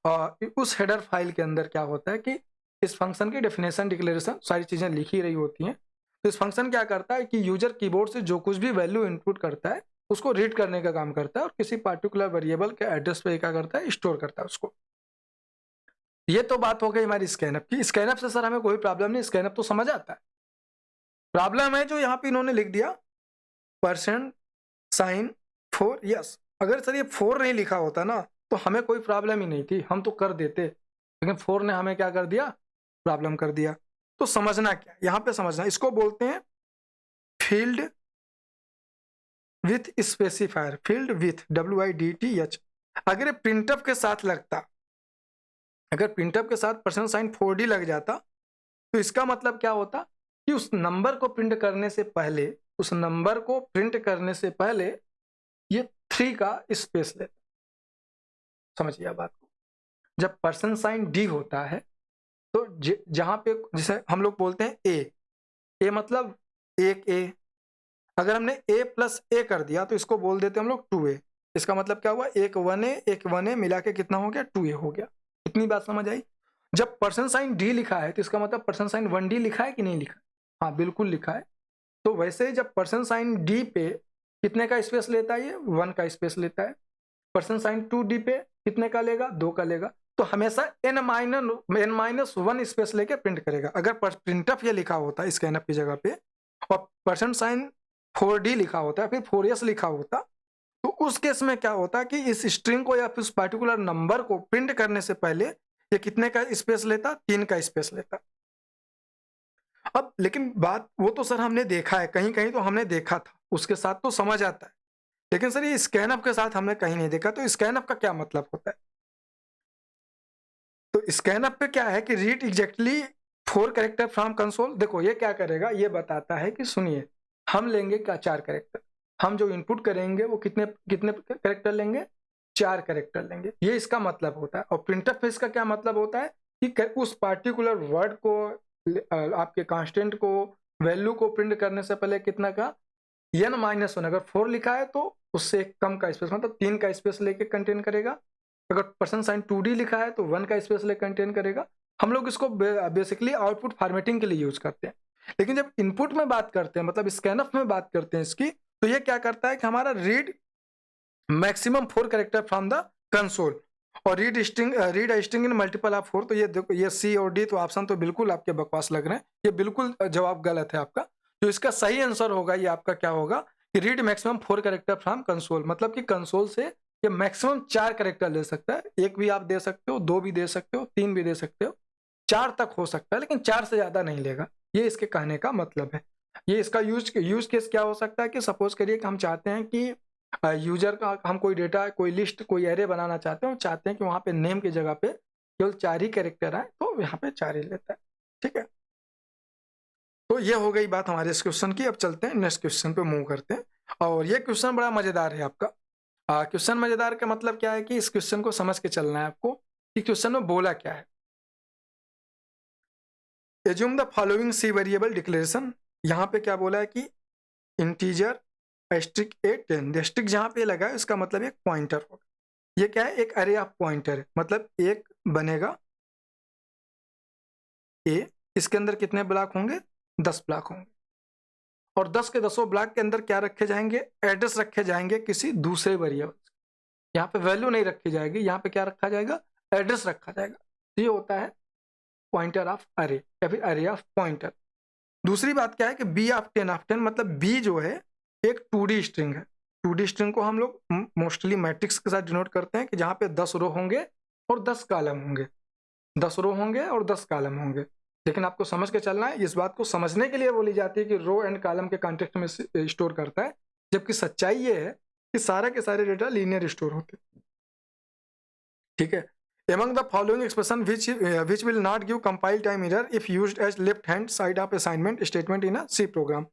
और उस हेडर फाइल के अंदर क्या होता है कि इस फंक्शन की डेफिनेशन, डिक्लेरेशन, सारी चीज़ें लिखी रही होती हैं। तो इस फंक्शन क्या करता है कि यूजर कीबोर्ड से जो कुछ भी वैल्यू इनपुट करता है उसको रीड करने का काम करता है और किसी पार्टिकुलर वेरिएबल के एड्रेस पे क्या करता है? स्टोर करता है उसको। ये तो बात हो गई हमारी स्कैनअप की। स्कैनअप से सर हमें कोई प्रॉब्लम नहीं, स्कैनअप तो समझ आता है। प्रॉब्लम है जो यहाँ पे इन्होंने लिख दिया परसेंट साइन 4s। अगर सर ये 4 नहीं लिखा होता ना तो हमें कोई प्रॉब्लम ही नहीं थी, हम तो कर देते। लेकिन 4 ने हमें क्या कर दिया, प्रॉब्लम कर दिया। तो समझना क्या, यहाँ पे समझना, इसको बोलते हैं field with specifier, field with WIDTH। अगर प्रिंटफ के साथ लगता, अगर प्रिंटफ के साथ परसेंट साइन 4D लग जाता, तो इसका मतलब क्या होता कि उस नंबर को प्रिंट करने से पहले, उस नंबर को प्रिंट करने से पहले ये 3 का स्पेस लेता। समझिए बात को, जब परसेंट साइन D होता है तो जहां पे, जैसे हम लोग बोलते हैं ए मतलब एक ए, अगर हमने a प्लस ए कर दिया तो इसको बोल देते हैं हम लोग 2a। इसका मतलब क्या हुआ, एक 1a मिला के कितना हो गया, 2a हो गया। इतनी बात समझ आई। जब परसेंट साइन D लिखा है तो इसका मतलब परसेंट साइन 1D लिखा है कि नहीं लिखा है, हाँ बिल्कुल लिखा है। तो वैसे जब परसेंट साइन D पे कितने का स्पेस लेता है, ये 1 का स्पेस लेता है। परसेंट साइन 2D पे कितने का लेगा, 2 का लेगा। तो हमेशा n-1 स्पेस लेके प्रिंट करेगा। अगर प्रिंटफ ये लिखा होता है स्कैनअप की जगह पे और परसेंट साइन 4D लिखा होता है, फिर 4s लिखा होता, तो उस केस में क्या होता कि इस स्ट्रिंग को या फिर उस पर्टिकुलर नंबर को प्रिंट करने से पहले ये कितने का स्पेस लेता, 3 का स्पेस लेता। अब लेकिन बात वो तो सर हमने देखा है, कहीं कहीं तो हमने देखा था, उसके साथ तो समझ आता है, लेकिन सर ये स्कैनअप के साथ हमने कहीं नहीं देखा। तो स्कैनअप का क्या मतलब होता है, तो स्कैनअप पे क्या है कि read exactly 4 character from console. देखो ये क्या करेगा, ये बताता है कि सुनिए, हम लेंगे क्या, 4 कैरेक्टर, हम जो इनपुट करेंगे वो कितने कितने कैरेक्टर लेंगे, 4 कैरेक्टर लेंगे, ये इसका मतलब होता है। और प्रिंटफ पे इसका क्या मतलब होता है कि उस पार्टिकुलर वर्ड को, आपके कांस्टेंट को, वैल्यू को प्रिंट करने से पहले कितना का, n-1, अगर 4 लिखा है तो उससे कम का स्पेस, मतलब 3 का स्पेस लेके कंटेन करेगा। अगर परसेंट साइन 2D लिखा है तो 1 का स्पेस लेके कंटेन करेगा। हम लोग इसको बेसिकली आउटपुट फॉर्मेटिंग के लिए यूज करते हैं। लेकिन जब इनपुट में बात करते हैं, मतलब स्कैनफ में बात करते हैं इसकी, तो ये क्या करता है कि हमारा read maximum 4 character from the console और read string in multiple of 4। तो ये देखो, ये C और D तो ऑप्शन तो बिल्कुल आपके बकवास लग रहे हैं, ये बिल्कुल जवाब गलत है आपका। तो इसका सही आंसर होगा, ये आपका क्या होगा कि read maximum 4 character from console, मतलब कि कंसोल से ये मैक्सिमम 4 कैरेक्टर ले सकता है। एक भी आप दे सकते हो, 2 भी दे सकते हो, 3 भी दे सकते हो, 4 तक हो सकता है, लेकिन 4 से ज्यादा नहीं लेगा। ये इसके कहने का मतलब है। ये इसका यूज केस क्या हो सकता है कि सपोज करिए कि हम चाहते हैं कि यूजर का, हम कोई डेटा, कोई लिस्ट, कोई एरे बनाना चाहते हैं, चाहते हैं कि वहां पे नेम की जगह पे केवल 4 ही कैरेक्टर आए, तो यहाँ पे 4 ही लेता है। ठीक है, तो ये हो गई बात हमारे इस क्वेश्चन की। अब चलते हैं नेक्स्ट क्वेश्चन पे मूव करते हैं। और ये क्वेश्चन बड़ा मजेदार है आपका। क्वेश्चन मजेदार का मतलब क्या है कि इस क्वेश्चन को समझ के चलना है आपको कि क्वेश्चन में बोला क्या है। Assume the following C variable declaration. यहाँ पे क्या बोला है कि इंटीजर एस्ट्रिक ए 10, एस्ट्रिक जहाँ पे लगा है इसका मतलब एक पॉइंटर होगा। ये क्या है, एक अरे ऑफ पॉइंटर है, मतलब एक बनेगा ए, इसके अंदर कितने ब्लॉक होंगे, 10 ब्लॉक होंगे, और 10 के 10 ब्लॉक के अंदर क्या रखे जाएंगे, एड्रेस रखे जाएंगे किसी दूसरे वेरिएबल। यहाँ पे वैल्यू नहीं रखी जाएगी, यहाँ पे क्या रखा जाएगा, एड्रेस रखा जाएगा। ये होता है पॉइंटर ऑफ अरे या फिर अरे ऑफ पॉइंटर। दूसरी बात क्या है कि बी ऑफ 10 मतलब बी जो है एक 2D स्ट्रिंग है। 2D स्ट्रिंग को हम लोग मोस्टली मैट्रिक्स के साथ डिनोट करते हैं कि जहाँ पे 10 रो होंगे और 10 कॉलम होंगे, 10 रो होंगे और 10 कॉलम होंगे। लेकिन आपको समझ के चलना है, इस बात को समझने के लिए बोली जाती है कि रो एंड कॉलम के कॉन्टेक्स्ट में स्टोर करता है, जबकि सच्चाई ये है कि सारे के सारे डेटा लीनियर स्टोर होते हैं। ठीक है, among the following expression which will not give compile time error if used as left hand side of assignment statement in a C program,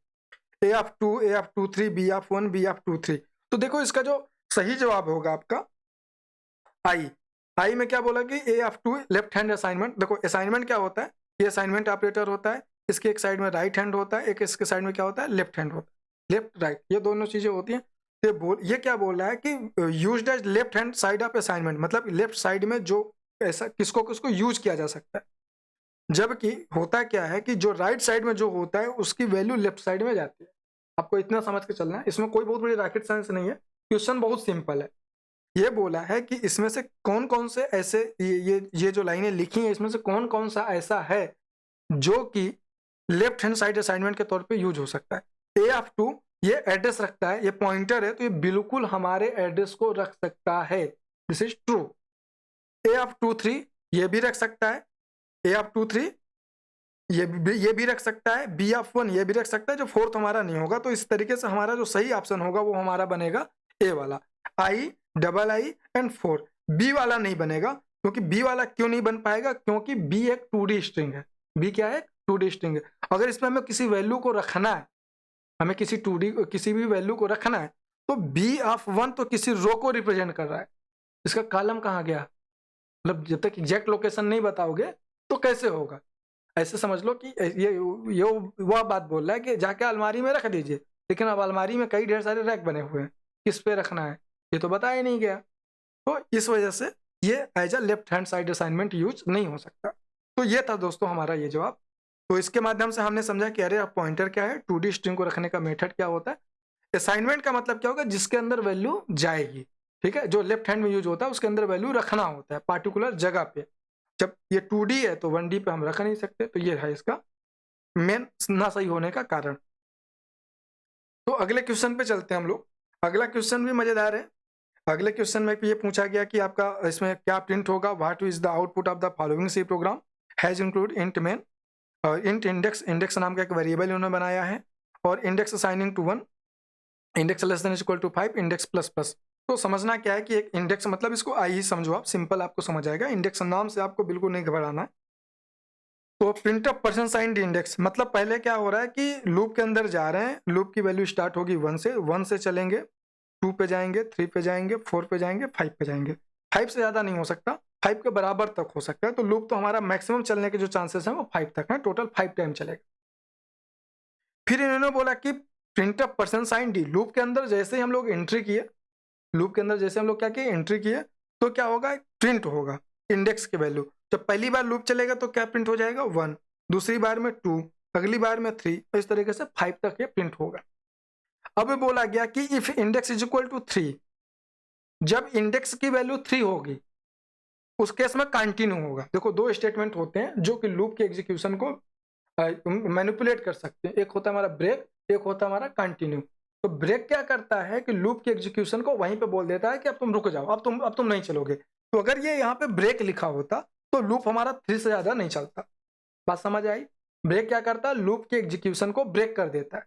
a of 2, a of 2 3, b of 1, b of 2 3। तो देखो इसका जो सही जवाब होगा आपका आई में क्या बोला कि a of 2 left hand assignment. देखो असाइनमेंट क्या होता है, ये असाइनमेंट ऑपरेटर होता है, इसके एक साइड में राइट हैंड होता है, एक इसके साइड में क्या होता है, लेफ्ट हैंड होता है, लेफ्ट राइट, ये दोनों चीजें होती हैं। ये क्या बोल रहा है कि used as left hand side of assignment, मतलब लेफ्ट साइड में जो ऐसा किसको किसको यूज किया जा सकता है। जबकि होता क्या है कि जो राइट साइड में जो होता है उसकी वैल्यू लेफ्ट साइड में जाती है। आपको इतना समझ के चलना है, इसमें कोई बहुत बड़ी रॉकेट साइंस नहीं है, क्वेश्चन बहुत सिंपल है। ये बोला है कि इसमें से कौन कौन से ऐसे ये जो लाइनें लिखी हैं इसमें से कौन कौन सा ऐसा है जो कि लेफ्ट हैंड साइड असाइनमेंट के तौर पे यूज हो सकता है। ए ऑफ 2 ये एड्रेस रखता है, ये पॉइंटर है, तो ये बिल्कुल हमारे एड्रेस को रख सकता है, this is true. A of 2 3 ये भी रख सकता है, A(2) 3 ये भी रख सकता है, B(1) ये भी रख सकता है, जो फोर्थ हमारा नहीं होगा। तो इस तरीके से हमारा जो सही ऑप्शन होगा वो हमारा बनेगा ए वाला, I एंड 4। बी वाला नहीं बनेगा, क्योंकि बी वाला क्यों नहीं बन पाएगा, क्योंकि बी एक 2D स्ट्रिंग है। बी क्या है? 2D स्ट्रिंग है। अगर इसमें हमें किसी वैल्यू को रखना है, हमें किसी भी वैल्यू को रखना है, तो B(1) तो किसी रो को रिप्रेजेंट कर रहा है। इसका कॉलम कहाँ गया? मतलब जब तक एग्जैक्ट लोकेशन नहीं बताओगे तो कैसे होगा? ऐसे समझ लो कि ये वह बात बोल रहा है कि जाके अलमारी में रख दीजिए, लेकिन अब अलमारी में कई ढेर सारे रैक बने हुए हैं, किस पे रखना है ये तो बताया नहीं गया। तो इस वजह से ये as a left hand side assignment use नहीं हो सकता। तो ये था दोस्तों हमारा ये जवाब। तो इसके माध्यम से हमने समझा कि अरे पॉइंटर क्या है, 2D स्ट्रिंग को रखने का मेथड क्या होता है, असाइनमेंट का मतलब क्या होगा, जिसके अंदर वैल्यू जाएगी। ठीक है, जो लेफ्ट हैंड में यूज होता है उसके अंदर वैल्यू रखना होता है पार्टिकुलर जगह पे। जब ये 2D है तो 1D पे हम रख नहीं सकते, तो ये है इसका मेन ना सही होने का कारण। तो अगले क्वेश्चन पे चलते हैं हम लोग। अगला क्वेश्चन भी मजेदार है। अगले क्वेश्चन में ये पूछा गया कि आपका इसमें क्या प्रिंट होगा, what is the output of the following C program hash include int main, int index नाम का एक वेरिएबल इन्होंने बनाया है, और index assigning to 1, index less than equal to 5, index plus plus. तो समझना क्या है कि एक इंडेक्स मतलब इसको आई ही समझो आप, सिंपल आपको समझ आएगा। इंडेक्स नाम से आपको बिल्कुल नहीं घबराना है। तो print of percent sign index मतलब पहले क्या हो रहा है कि लूप के अंदर जा रहे हैं, लूप की वैल्यू स्टार्ट होगी 1 से चलेंगे, 2 पे जाएंगे, 3 पे जाएंगे, 4 पे जाएंगे, 5 पे जाएंगे। 5 से ज़्यादा नहीं हो सकता, 5 के बराबर तक हो सकता है। तो लूप तो हमारा मैक्सिमम चलने के जो चांसेस हैं वो 5 तक हैं, टोटल 5 टाइम चलेगा। फिर इन्होंने बोला कि print of percent sign d, loop के अंदर जैसे ही हम लोग एंट्री किए, लूप के अंदर जैसे हम लोग क्या किए, एंट्री किए, तो क्या होगा, प्रिंट होगा इंडेक्स की वैल्यू। जब पहली बार लूप चलेगा तो क्या प्रिंट हो जाएगा, 1, दूसरी बार में 2, अगली बार में 3, इस तरीके से 5 तक ये प्रिंट होगा। अब बोला गया कि if index is equal to 3, जब इंडेक्स की वैल्यू 3 होगी उस केस में कंटिन्यू होगा। देखो दो स्टेटमेंट होते हैं जो कि लूप के एग्जीक्यूशन को मैनिपुलेट कर सकते हैं, एक होता है हमारा ब्रेक, एक होता है हमारा कंटिन्यू। तो ब्रेक क्या करता है कि लूप के एग्जीक्यूशन को वहीं पे बोल देता है कि अब तुम रुक जाओ, अब तुम नहीं चलोगे। तो अगर ये यहाँ पे ब्रेक लिखा होता तो लूप हमारा 3 से ज्यादा नहीं चलता। बात समझ आई? ब्रेक क्या करता है, लूप के एग्जीक्यूशन को ब्रेक कर देता है।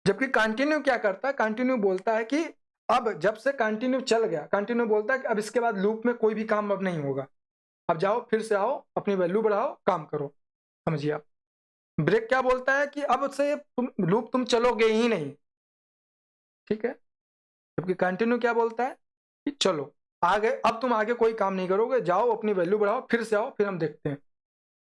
जबकि कंटिन्यू क्या करता है, कंटिन्यू बोलता है कि अब जब से कंटिन्यू चल गया, कंटिन्यू बोलता है कि अब इसके बाद लूप में कोई भी काम अब नहीं होगा, अब जाओ फिर से आओ, अपनी वैल्यू बढ़ाओ, काम करो। समझिए आप। ब्रेक क्या बोलता है कि अब से लूप तुम चलोगे ही नहीं, ठीक है। जबकि कंटिन्यू क्या बोलता है कि चलो आगे, अब तुम आगे कोई काम नहीं करोगे, जाओ अपनी वैल्यू बढ़ाओ, फिर से आओ, फिर हम देखते हैं।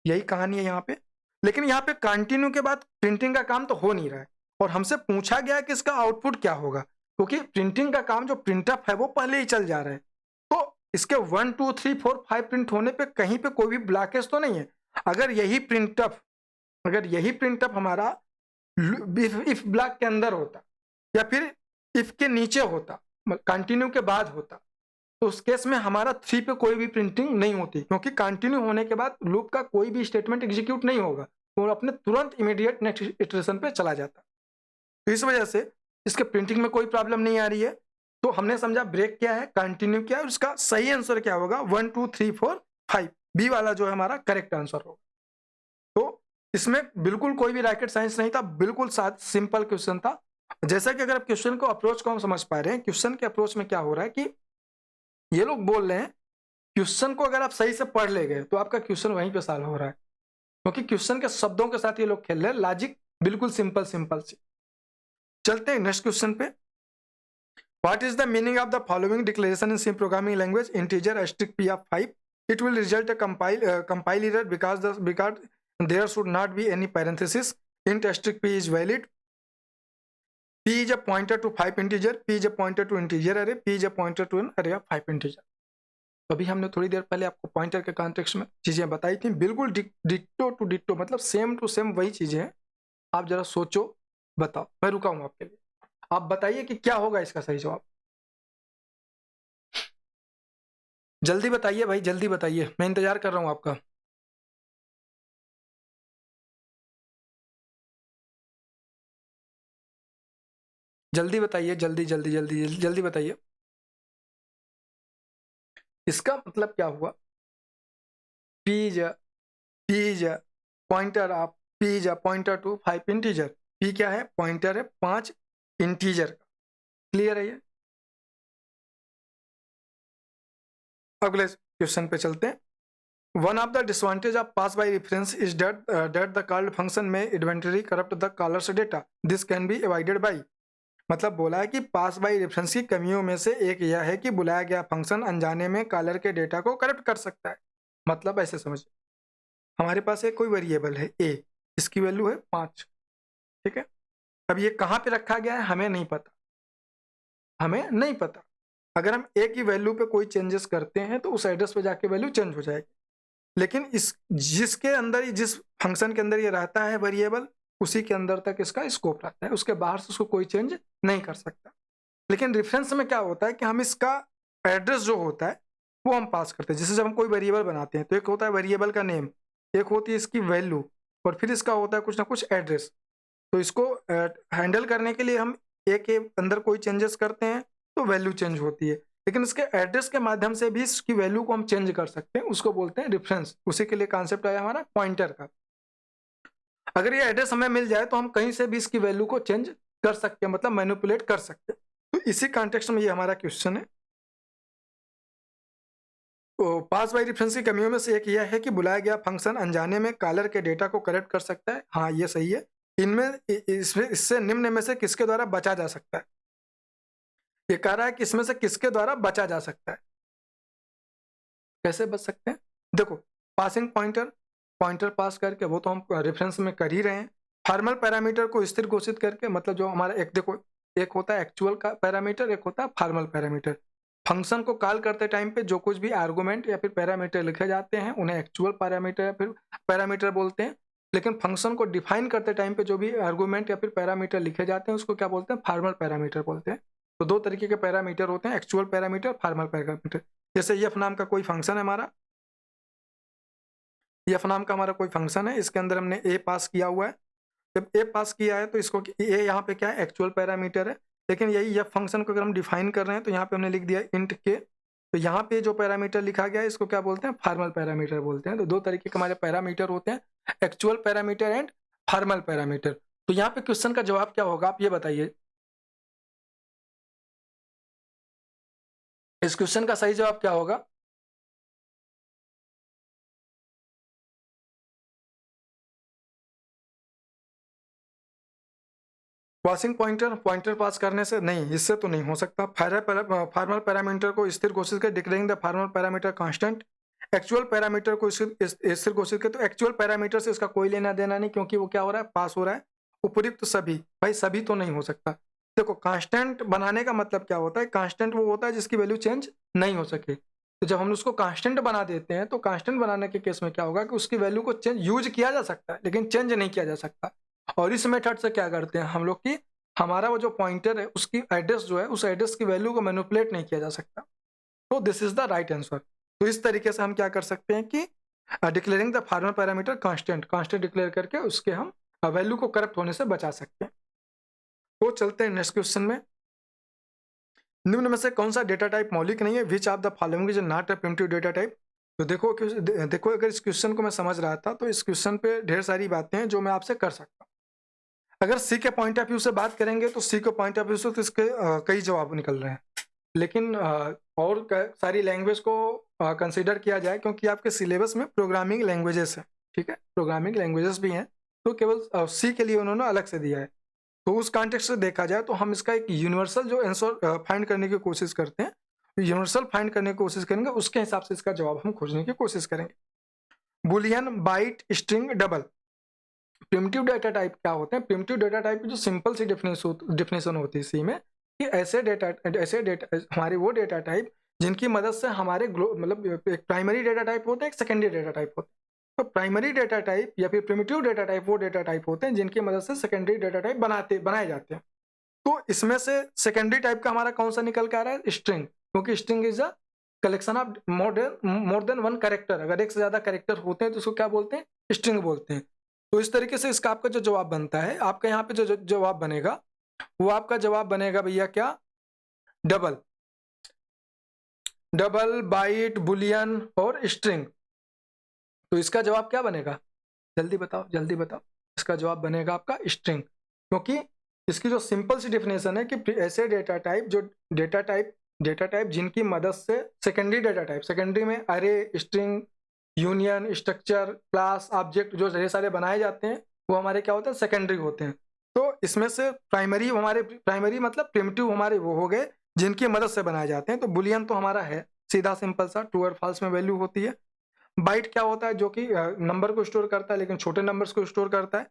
यही कहानी है यहाँ पे। लेकिन यहाँ पे कंटिन्यू के बाद प्रिंटिंग का काम तो हो नहीं रहा है, और हमसे पूछा गया कि इसका आउटपुट क्या होगा, क्योंकि प्रिंटिंग का काम जो प्रिंटअप है वो पहले ही चल जा रहा है। तो इसके 1 2 3 4 5 प्रिंट होने पे कहीं पे कोई भी ब्लॉकेज तो नहीं है। अगर यही प्रिंटअप हमारा इफ ब्लॉक के अंदर होता, या फिर इफ के नीचे होता, कंटिन्यू के बाद होता, तो उस केस में हमारा 3 पे कोई भी प्रिंटिंग नहीं होती, क्योंकि कंटिन्यू होने के बाद लूप का कोई भी स्टेटमेंट एग्जीक्यूट नहीं होगा, तो अपने तुरंत इमीडिएट नेक्स्ट इटरेशन पे चला जाता। तो इस वजह से इसके प्रिंटिंग में कोई प्रॉब्लम नहीं आ रही है। तो हमने समझा ब्रेक क्या है, कंटिन्यू क्या है, उसका सही आंसर क्या होगा, 1 2 3 4 5, बी वाला जो है हमारा करेक्ट आंसर होगा। तो इसमें बिल्कुल कोई भी रॉकेट साइंस नहीं था, बिल्कुल सिंपल क्वेश्चन था। जैसा कि अगर आप क्वेश्चन को अप्रोच को हम समझ पा रहे हैं, क्वेश्चन के अप्रोच में क्या हो रहा है कि ये लोग बोल रहे हैं क्वेश्चन को अगर आप सही से पढ़ ले गए तो आपका क्वेश्चन वहीं पे सॉल्व हो रहा है, क्योंकि क्वेश्चन के शब्दों के साथ ये लोग खेल रहे हैं, लॉजिक बिल्कुल सिंपल सिंपल सी। चलते हैं नेक्स्ट क्वेश्चन पे। What is the meaning of the following declaration in C programming language, integer asterisk p of 5, it will result a compile error because there should not be any parenthesis, int asterisk p is valid, p is a pointer to 5 integer, p is a pointer to integer array, p is a pointer to an array of 5 integer। अभी हमने थोड़ी देर पहले आपको pointer के context में चीजें बताई थी, बिल्कुल डिट्टो टू डिट्टो, मतलब सेम टू सेम वही चीजें हैं। आप जरा सोचो, बताओ, मैं रुका हूं आपके लिए। आप बताइए कि क्या होगा इसका सही जवाब, जल्दी बताइए भाई, जल्दी बताइए, मैं इंतजार कर रहा हूं आपका। जल्दी बताइए, जल्दी जल्दी जल्दी जल्दी जल्दी बताइए। इसका मतलब क्या हुआ, p is p is pointer of p is pointer to 5 integer. P क्या है, पॉइंटर है 5 इंटीजर का। क्लियर है ये। अगले क्वेश्चन पे चलते हैं। One of the disadvantage of pass by reference is that the called function may inventory corrupt the caller's data, this can be avoided by. मतलब बोला है कि पास बाय रेफरेंस की कमियों में से एक यह है कि बुलाया गया फंक्शन अनजाने में कॉलर के डेटा को करप्ट कर सकता है। मतलब ऐसे समझिए, हमारे पास एक कोई वेरिएबल है ए, इसकी वैल्यू है 5, ठीक है। अब ये कहाँ पे रखा गया है हमें नहीं पता, हमें नहीं पता। अगर हम ए की वैल्यू पे कोई चेंजेस करते हैं तो उस एड्रेस पे जाके वैल्यू चेंज हो जाएगी। लेकिन इस जिसके अंदर, जिस फंक्शन के अंदर ये रहता है वेरिएबल, उसी के अंदर तक इसका स्कोप रहता है, उसके बाहर से उसको कोई चेंज नहीं कर सकता। लेकिन रेफरेंस में क्या होता है कि हम इसका एड्रेस जो होता है वो हम पास करते हैं। जैसे जब हम कोई वेरिएबल बनाते हैं तो एक होता है वेरिएबल का नेम, एक होती है इसकी वैल्यू, और फिर इसका होता है कुछ ना कुछ एड्रेस। तो इसको हैंडल करने के लिए हम ए के अंदर कोई चेंजेस करते हैं तो वैल्यू चेंज होती है, लेकिन इसके एड्रेस के माध्यम से भी इसकी वैल्यू को हम चेंज कर सकते हैं, उसको बोलते हैं रेफरेंस। उसी के लिए कॉन्सेप्ट आया हमारा पॉइंटर का। अगर ये एड्रेस हमें मिल जाए तो हम कहीं से भी इसकी वैल्यू को चेंज कर सकते हैं, मतलब मैनिपुलेट कर सकते हैं। तो इसी कॉन्टेक्स्ट में ये हमारा क्वेश्चन है। तो पास बाय रेफरेंस की कमियों में से एक यह है कि बुलाया गया फंक्शन अनजाने में कॉलर के डेटा को करेक्ट कर सकता है। हाँ, ये सही है। इनमें इससे निम्न में से किसके द्वारा बचा जा सकता है। ये कह रहा है कि इसमें से किसके द्वारा बचा जा सकता है। कैसे बच सकते हैं, देखो, पासिंग पॉइंटर, पॉइंटर पास करके वो तो हम रेफरेंस में कर ही रहे हैं। फॉर्मल पैरामीटर को स्थिर घोषित करके, मतलब जो हमारा एक, देखो, एक होता है एक्चुअल का पैरामीटर, एक होता है फॉर्मल पैरामीटर। फंक्शन को कॉल करते टाइम पे जो कुछ भी आर्गुमेंट या फिर पैरामीटर लिखे जाते हैं उन्हें एक्चुअल पैरामीटर या फिर पैरामीटर बोलते हैं। लेकिन फंक्शन को डिफाइन करते टाइम पे जो भी आर्गुमेंट या फिर पैरामीटर लिखे जाते हैं उसको क्या बोलते हैं, फॉर्मल पैरामीटर बोलते हैं। तो दो तरीके के पैरामीटर होते हैं, एक्चुअल पैरामीटर, फॉर्मल पैरामीटर। जैसे एफ नाम का कोई फंक्शन है हमारा, एफ नाम का हमारा कोई फंक्शन है, इसके अंदर हमने ए पास किया हुआ है। जब ए पास किया है तो इसको ए यहाँ पे क्या है, एक्चुअल पैरामीटर है। लेकिन यही एफ फंक्शन को अगर हम डिफाइन कर रहे हैं तो यहाँ पे हमने लिख दिया इंट के। तो यहाँ पे जो पैरामीटर लिखा गया है इसको क्या बोलते हैं, फॉर्मल पैरामीटर बोलते हैं। तो दो तरीके के हमारे पैरामीटर होते हैं, actual parameter and formal parameter. तो यहाँ पे क्वेश्चन का जवाब क्या होगा, आप ये बताइए। इस क्वेश्चन का सही जवाब क्या होगा। पासिंग पॉइंटर, पॉइंटर पास करने से नहीं, इससे तो नहीं हो सकता। फॉर्मल पैरामीटर को स्थिर घोषित कर, declaring the formal parameter constant. Actual parameter को स्थिर घोषित कर, तो एक्चुअल पैरामीटर से इसका कोई लेना देना नहीं, क्योंकि वो क्या हो रहा है, पास हो रहा है। उपयुक्त तो सभी, भाई सभी तो नहीं हो सकता। देखो, कांस्टेंट बनाने का मतलब क्या होता है, कांस्टेंट वो होता है जिसकी वैल्यू चेंज नहीं हो सके। तो जब हम उसको कांस्टेंट बना देते हैं तो कांस्टेंट बनाने के केस में क्या होगा कि उसकी वैल्यू को चेंज यूज किया जा सकता है लेकिन चेंज नहीं किया जा सकता। और इस मेथड से क्या करते हैं हम लोग की, हमारा वो जो पॉइंटर है उसकी एड्रेस जो है, उस एड्रेस की वैल्यू को मैनिपुलेट नहीं किया जा सकता। तो this is the right answer. तो इस तरीके से हम क्या कर सकते हैं कि declaring the formal parameter constant, constant declare करके उसके हम वैल्यू को करप्ट होने से बचा सकते हैं। तो चलते हैं नेक्स्ट क्वेश्चन में। निम्न में से कौन सा डेटा टाइप मौलिक नहीं है, विच of the following is not a primitive data type. तो देखो अगर इस क्वेश्चन को मैं समझ रहा था तो इस क्वेश्चन पे ढेर सारी बातें हैं जो मैं आपसे कर सकता हूँ। अगर सी के पॉइंट ऑफ व्यू से बात करेंगे तो सी के पॉइंट ऑफ व्यू से तो इसके कई जवाब निकल रहे हैं। लेकिन और सारी लैंग्वेज को कंसीडर किया जाए, क्योंकि आपके सिलेबस में प्रोग्रामिंग लैंग्वेजेस है, ठीक है, प्रोग्रामिंग लैंग्वेजेस भी हैं। तो केवल सी के लिए उन्होंने अलग से दिया है। तो उस कॉन्टेक्स्ट से देखा जाए तो हम इसका एक यूनिवर्सल जो आंसर फाइंड करने की कोशिश करते हैं, यूनिवर्सल फाइंड करने की कोशिश करेंगे, उसके हिसाब से इसका जवाब हम खोजने की कोशिश करेंगे। Boolean, byte, string, double. Primitive data type क्या होते हैं, प्रिमिटिव डेटा टाइप की जो सिंपल सी डिफिनेशन होती है सी में, कि ऐसे डेटा हमारे वो डेटा टाइप जिनकी मदद से हमारे मतलब एक प्राइमरी डेटा टाइप होता है, एक सेकेंडरी डेटा टाइप होता है। तो प्राइमरी डेटा टाइप या फिर प्रिमिटिव डेटा टाइप वो डेटा टाइप होते हैं जिनकी मदद से सेकेंडरी डेटा टाइप बनाए जाते हैं। तो इसमें से सेकेंडरी टाइप का हमारा कौन सा निकल के आ रहा है, स्ट्रिंग, क्योंकि string is a collection of more than one character. अगर एक से ज्यादा कैरेक्टर होते हैं तो उसको क्या बोलते हैं, स्ट्रिंग बोलते हैं। तो इस तरीके से इसका आपका जो जवाब बनता है, आपका यहाँ पे जो जवाब बनेगा वो आपका जवाब बनेगा भैया क्या, डबल। डबल, बाइट, बुलियन और स्ट्रिंग। तो इसका जवाब क्या बनेगा? जल्दी बताओ, जल्दी बताओ। इसका जवाब बनेगा आपका स्ट्रिंग, क्योंकि इसकी जो सिंपल सी डेफिनेशन है कि ऐसे डेटा टाइप जिनकी मदद से सेकेंडरी डेटा टाइप, सेकेंडरी में अरे, string, union, structure, class, object जो ढेर सारे बनाए जाते हैं वो हमारे क्या होते हैं? सेकेंडरी होते हैं। तो इसमें से प्राइमरी मतलब प्रिमिटिव हमारे वो हो गए जिनकी मदद से बनाए जाते हैं। तो बुलियन तो हमारा है सीधा सिंपल सा, ट्रू और फॉल्स में वैल्यू होती है। बाइट क्या होता है? जो कि नंबर को स्टोर करता है, लेकिन छोटे नंबर्स को स्टोर करता है।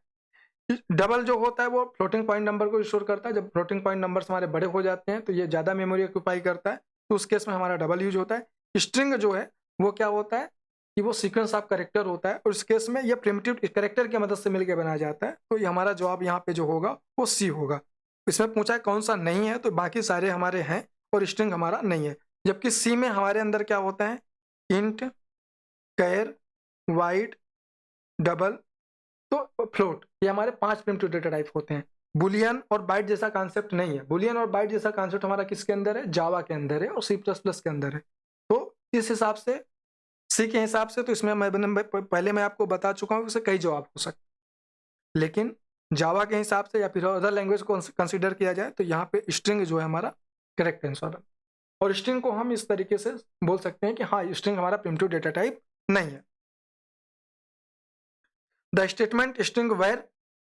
डबल जो होता है वो फ्लोटिंग पॉइंट नंबर को स्टोर करता है। जब फ्लोटिंग पॉइंट नंबर्स हमारे बड़े हो जाते हैं तो ये ज़्यादा मेमोरी ऑक्यूपाई करता है, तो उस केस में हमारा डबल यूज होता है। स्ट्रिंग जो है वो क्या होता है कि वो सीक्वेंस ऑफ कैरेक्टर होता है, और इस केस में ये प्रिमिटिव कैरेक्टर की मदद से मिलकर बनाया जाता है। तो ये हमारा जवाब यहाँ पे जो होगा वो सी होगा। इसमें पूछा है कौन सा नहीं है, तो बाकी सारे हमारे हैं और स्ट्रिंग हमारा नहीं है। जबकि सी में हमारे अंदर क्या होता है? इंट, कैर, वाइड, डबल, तो फ्लोट, ये हमारे 5 प्रिमिटिव डेटा टाइप होते हैं। बुलियन और बाइट जैसा कॉन्सेप्ट नहीं है। बुलियन और बाइट जैसा कॉन्सेप्ट हमारा किसके अंदर है? जावा के अंदर है और सी प्लस प्लस के अंदर है। तो इस हिसाब से, सी के हिसाब से, तो इसमें पहले मैं आपको बता चुका हूँ, इससे कई जवाब हो सकते, लेकिन जावा के हिसाब से या फिर अदर लैंग्वेज को कंसिडर किया जाए तो यहाँ पे स्ट्रिंग जो है हमारा करेक्ट आंसर है। और स्ट्रिंग को हम इस तरीके से बोल सकते हैं कि हाँ, स्ट्रिंग हमारा प्रिमिटिव डेटा टाइप नहीं है। The statement string var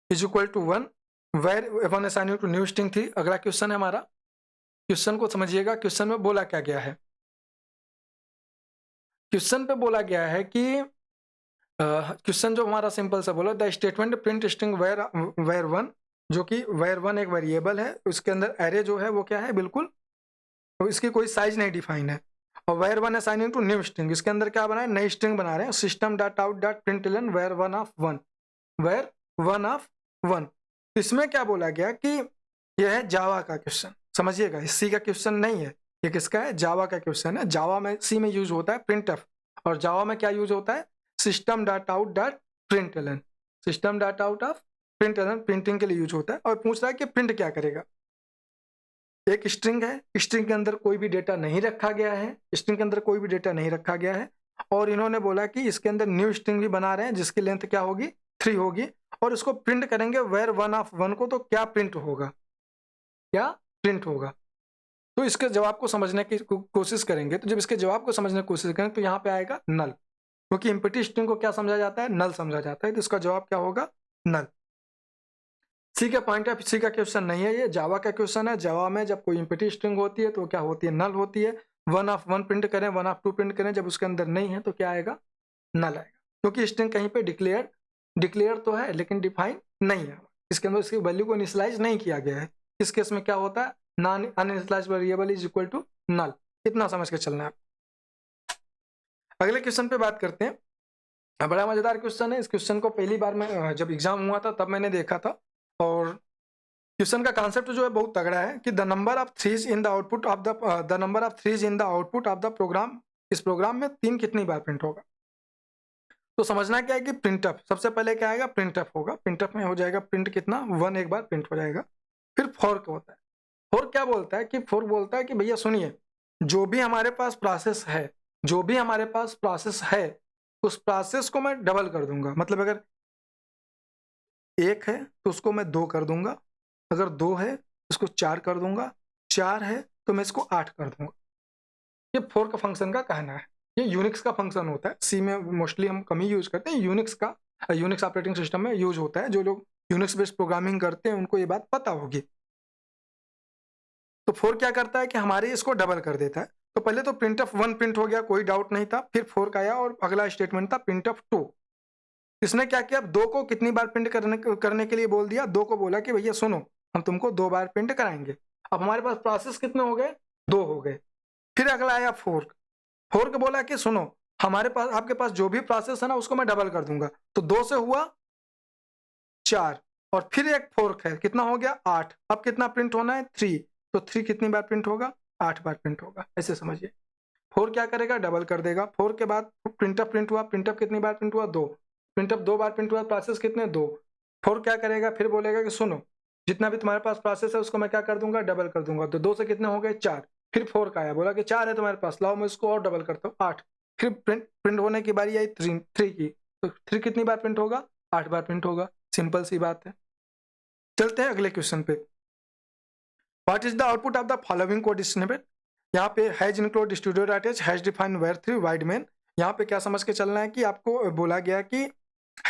is equal to 1 var 1 assigning to new string थी। अगला क्वेश्चन है हमारा, क्वेश्चन को समझिएगा। क्वेश्चन में बोला क्या गया है? क्वेश्चन पे बोला गया है कि क्वेश्चन जो हमारा सिंपल सा बोला, the statement print string var 1, जो कि वेर 1 एक वेरिएबल है, उसके अंदर एरे जो है वो क्या है? बिल्कुल, तो इसकी कोई साइज नहीं डिफाइन है। और var 1 assigning to new string, इसके अंदर क्या बना है? नई स्ट्रिंग बना रहे हैं। System dot out dot println var 1 of 1, var 1 of 1। इसमें क्या बोला गया कि यह है जावा का क्वेश्चन, समझिएगा, सी का क्वेश्चन नहीं है, ये किसका है? जावा का क्वेश्चन है। जावा में, सी में यूज होता है प्रिंटफ, और जावा में क्या यूज होता है? System dot out dot println, system dot out of println printing के लिए यूज होता है। और पूछ रहा है कि प्रिंट क्या करेगा? एक स्ट्रिंग है, स्ट्रिंग के अंदर कोई भी डेटा नहीं रखा गया है, स्ट्रिंग के अंदर कोई भी डेटा नहीं रखा गया है, और इन्होंने बोला कि इसके अंदर न्यू स्ट्रिंग भी बना रहे हैं जिसकी लेंथ क्या होगी? 3 होगी, और इसको प्रिंट करेंगे वेर 1 ऑफ 1 को। तो क्या प्रिंट होगा? क्या प्रिंट होगा? तो इसके जवाब को समझने की कोशिश करेंगे। तो जब इसके जवाब को समझने की कोशिश करेंगे तो यहाँ पे आएगा नल, क्योंकि इम्पटी स्ट्रिंग को क्या समझा जाता है? नल समझा जाता है। तो इसका जवाब क्या होगा? नल। सी का पॉइंट ऑफ, सी का क्वेश्चन नहीं है, ये जावा का क्वेश्चन है। जावा में जब कोई इम्पटी स्ट्रिंग होती है तो क्या होती है? नल होती है। 1 ऑफ 1 प्रिंट करें, 1 ऑफ 2 प्रिंट करें, जब उसके अंदर नहीं है तो क्या आएगा? नल आएगा, क्योंकि स्ट्रिंग कहीं पे डिक्लेयर तो है लेकिन डिफाइन नहीं है। इसके अंदर इसकी वैल्यू को इनिशियलाइज नहीं किया गया है। इस केस में क्या होता है? Non uninitialise variable is equal to null. इतना समझ के चलना है। अगले क्वेश्चन पे बात करते हैं। बड़ा मजेदार क्वेश्चन है। इस क्वेश्चन को पहली बार मैं जब एग्जाम हुआ था तब मैंने देखा था, और क्वेश्चन का कॉन्सेप्ट जो है बहुत तगड़ा है कि the number of threes in the output of the program, इस प्रोग्राम में 3 कितनी बार प्रिंट होगा? तो समझना क्या है कि प्रिंटफ, सबसे पहले क्या आएगा? प्रिंटफ होगा। प्रिंटफ में हो जाएगा प्रिंट कितना? 1 एक बार प्रिंट हो जाएगा। फिर फोर्क होता है। फोर्क क्या बोलता है कि फोर्क बोलता है कि भैया सुनिए, जो भी हमारे पास प्रोसेस है, जो भी हमारे पास प्रोसेस है, उस प्रोसेस को मैं डबल कर दूंगा। मतलब अगर 1 है तो उसको मैं 2 कर दूंगा, अगर 2 है इसको 4 कर दूंगा, 4 है तो मैं इसको 8 कर दूंगा। ये फोर्क फंक्शन का कहना है। ये यूनिक्स का फंक्शन होता है। सी में मोस्टली हम कम ही यूज करते हैं, यूनिक्स ऑपरेटिंग सिस्टम में यूज होता है। जो लोग यूनिक्स बेस्ड प्रोग्रामिंग करते हैं उनको ये बात पता होगी। तो फोर्क क्या करता है कि हमारे इसको डबल कर देता है। तो पहले तो प्रिंटफ 1 प्रिंट हो गया, कोई डाउट नहीं था। फिर फोर्क आया और अगला स्टेटमेंट था प्रिंटफ 2। इसने क्या किया? 2 को कितनी बार प्रिंट करने के लिए बोल दिया? 2 को बोला कि भैया सुनो, हम तुमको 2 बार प्रिंट कराएंगे। अब हमारे पास प्रोसेस कितने हो गए? 2 हो गए। फिर अगला आया फोर्क। फोर्क बोला कि सुनो, हमारे पास, आपके पास जो भी प्रोसेस है ना उसको मैं डबल कर दूंगा। तो 2 से हुआ 4, और फिर एक फोर्क है, कितना हो गया? 8। अब कितना प्रिंट होना है? 3। तो 3 कितनी बार प्रिंट होगा? 8 बार प्रिंट होगा। ऐसे समझिए। फोर क्या करेगा? डबल कर देगा। फोर के बाद प्रिंटअप प्रिंट हुआ, प्रिंटअप कितनी बार प्रिंट हुआ? 2। प्रिंटअप 2 बार प्रिंट हुआ, प्रोसेस कितने? 2। फोर क्या करेगा? फिर बोलेगा कि सुनो, जितना भी तुम्हारे पास प्रोसेस है उसको मैं क्या कर दूंगा? डबल कर दूंगा। तो 2 से कितने हो गए? 4। फिर 4 का आया, बोला कि 4 है तुम्हारे पास, लाओ मैं इसको और डबल करता हूँ 8। फिर प्रिंट होने की बारी आई 3 की, तो 3 कितनी बार प्रिंट होगा? 8 बार प्रिंट होगा। सिंपल सी बात है। चलते हैं अगले क्वेश्चन पे। What is the output of the following code snippet? यहाँ पे hash include stdio dot h, hash define var three void main. यहाँ पे क्या समझ के चलना है कि आपको बोला गया कि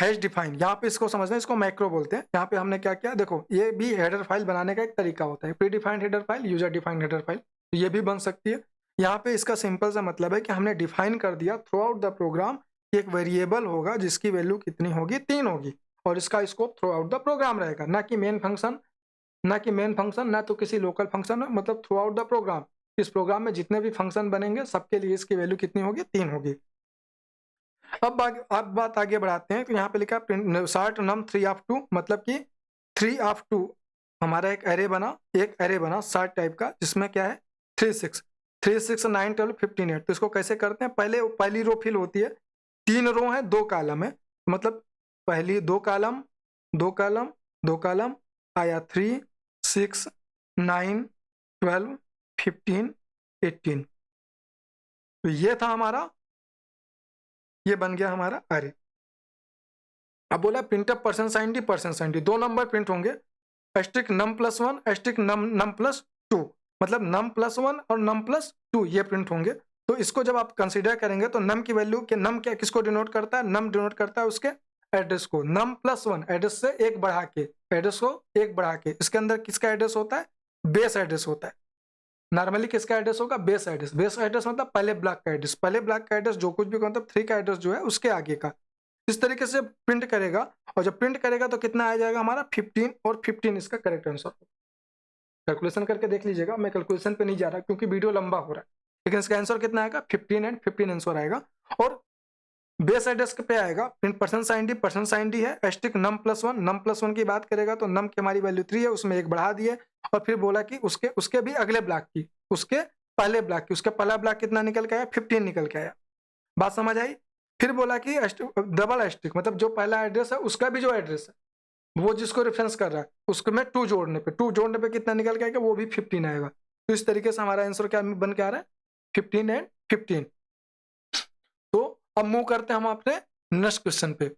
हैज डिफाइन, यहाँ पे इसको समझना है, इसको मैक्रो बोलते हैं। यहाँ पे हमने क्या किया, देखो ये भी हेडर फाइल बनाने का एक तरीका होता है, pre defined header file, user defined header file, तो ये भी बन सकती है। यहाँ पे इसका सिंपल सा मतलब है कि हमने डिफाइन कर दिया थ्रू आउट द प्रोग्राम एक वेरिएबल होगा जिसकी वैल्यू कितनी होगी, 3 होगी, और इसका scope throughout the program रहेगा, ना कि मेन फंक्शन, ना कि मेन फंक्शन, ना तो किसी लोकल फंक्शन, मतलब थ्रू आउट द प्रोग्राम। इस प्रोग्राम में जितने भी फंक्शन बनेंगे सबके लिए इसकी वैल्यू कितनी होगी, 3 होगी। अब बात आगे बढ़ाते हैं, तो यहाँ पे लिखा है शार्ट नम 3 ऑफ 2, मतलब कि 3 ऑफ 2 हमारा एक एरे बना शार्ट टाइप का, जिसमें क्या है 3 6 3 6 9 12 15 8। तो इसको कैसे करते हैं, पहली रो फिल होती है, 3 रो है 2 कॉलम है, मतलब पहली 2 कॉलम 2 कॉलम 2 कॉलम आया 3 6 9 12 15 18। तो ये था हमारा, ये बन गया हमारा अरे। अब बोला printf percent sign D 2 number print होंगे, asterisk num plus 1 asterisk num plus 2, मतलब नम प्लस 1 और नम प्लस 2 ये प्रिंट होंगे। तो इसको जब आप कंसीडर करेंगे तो नम की वैल्यू के, नम क्या किसको डिनोट करता है, नम डिनोट करता है उसके एड्रेस को, नम प्लस 1 एड्रेस से एक बढ़ा के, एड्रेस को एक बढ़ा के, इसके अंदर किसका एड्रेस होता है, बेस एड्रेस होता है। नॉर्मली किसका एड्रेस होगा, बेस एड्रेस। बेस एड्रेस मतलब पहले ब्लॉक का एड्रेस, पहले ब्लॉक का एड्रेस जो कुछ भी, मतलब 3 का एड्रेस जो है उसके आगे का, इस तरीके से प्रिंट करेगा। और जब प्रिंट करेगा तो कितना आ जाएगा हमारा 15, और 15 इसका करेक्ट आंसर। कैलकुलेशन करके देख लीजिएगा, मैं कैलकुलेशन पे नहीं जा रहा क्योंकि वीडियो लंबा हो रहा है, लेकिन इसका आंसर कितना आएगा 15 एंड 15 आंसर आएगा। और बेस एड्रेस पे आएगा प्रिंट परसेंट साइन डी है, asterisk num plus 1, num plus 1 की बात करेगा तो नम की हमारी वैल्यू 3 है, उसमें एक बढ़ा दिए, और फिर बोला कि उसके उसके भी अगले ब्लॉक की, उसके पहले ब्लॉक की, उसका पहला ब्लॉक कितना निकल के आया, 15 निकल के आया। बात समझ आई? फिर बोला कि डबल एस्टिक, मतलब जो पहला एड्रेस है उसका भी जो एड्रेस है वो जिसको रेफरेंस कर रहा है उसको में 2 जोड़ने पे कितना निकल के आएगा, वो भी 15 आएगा। तो इस तरीके से हमारा आंसर क्या बन के आ रहा है, 15 एंड 15। तो अब मूव करते हैं हम अपने नेक्स्ट क्वेश्चन पे।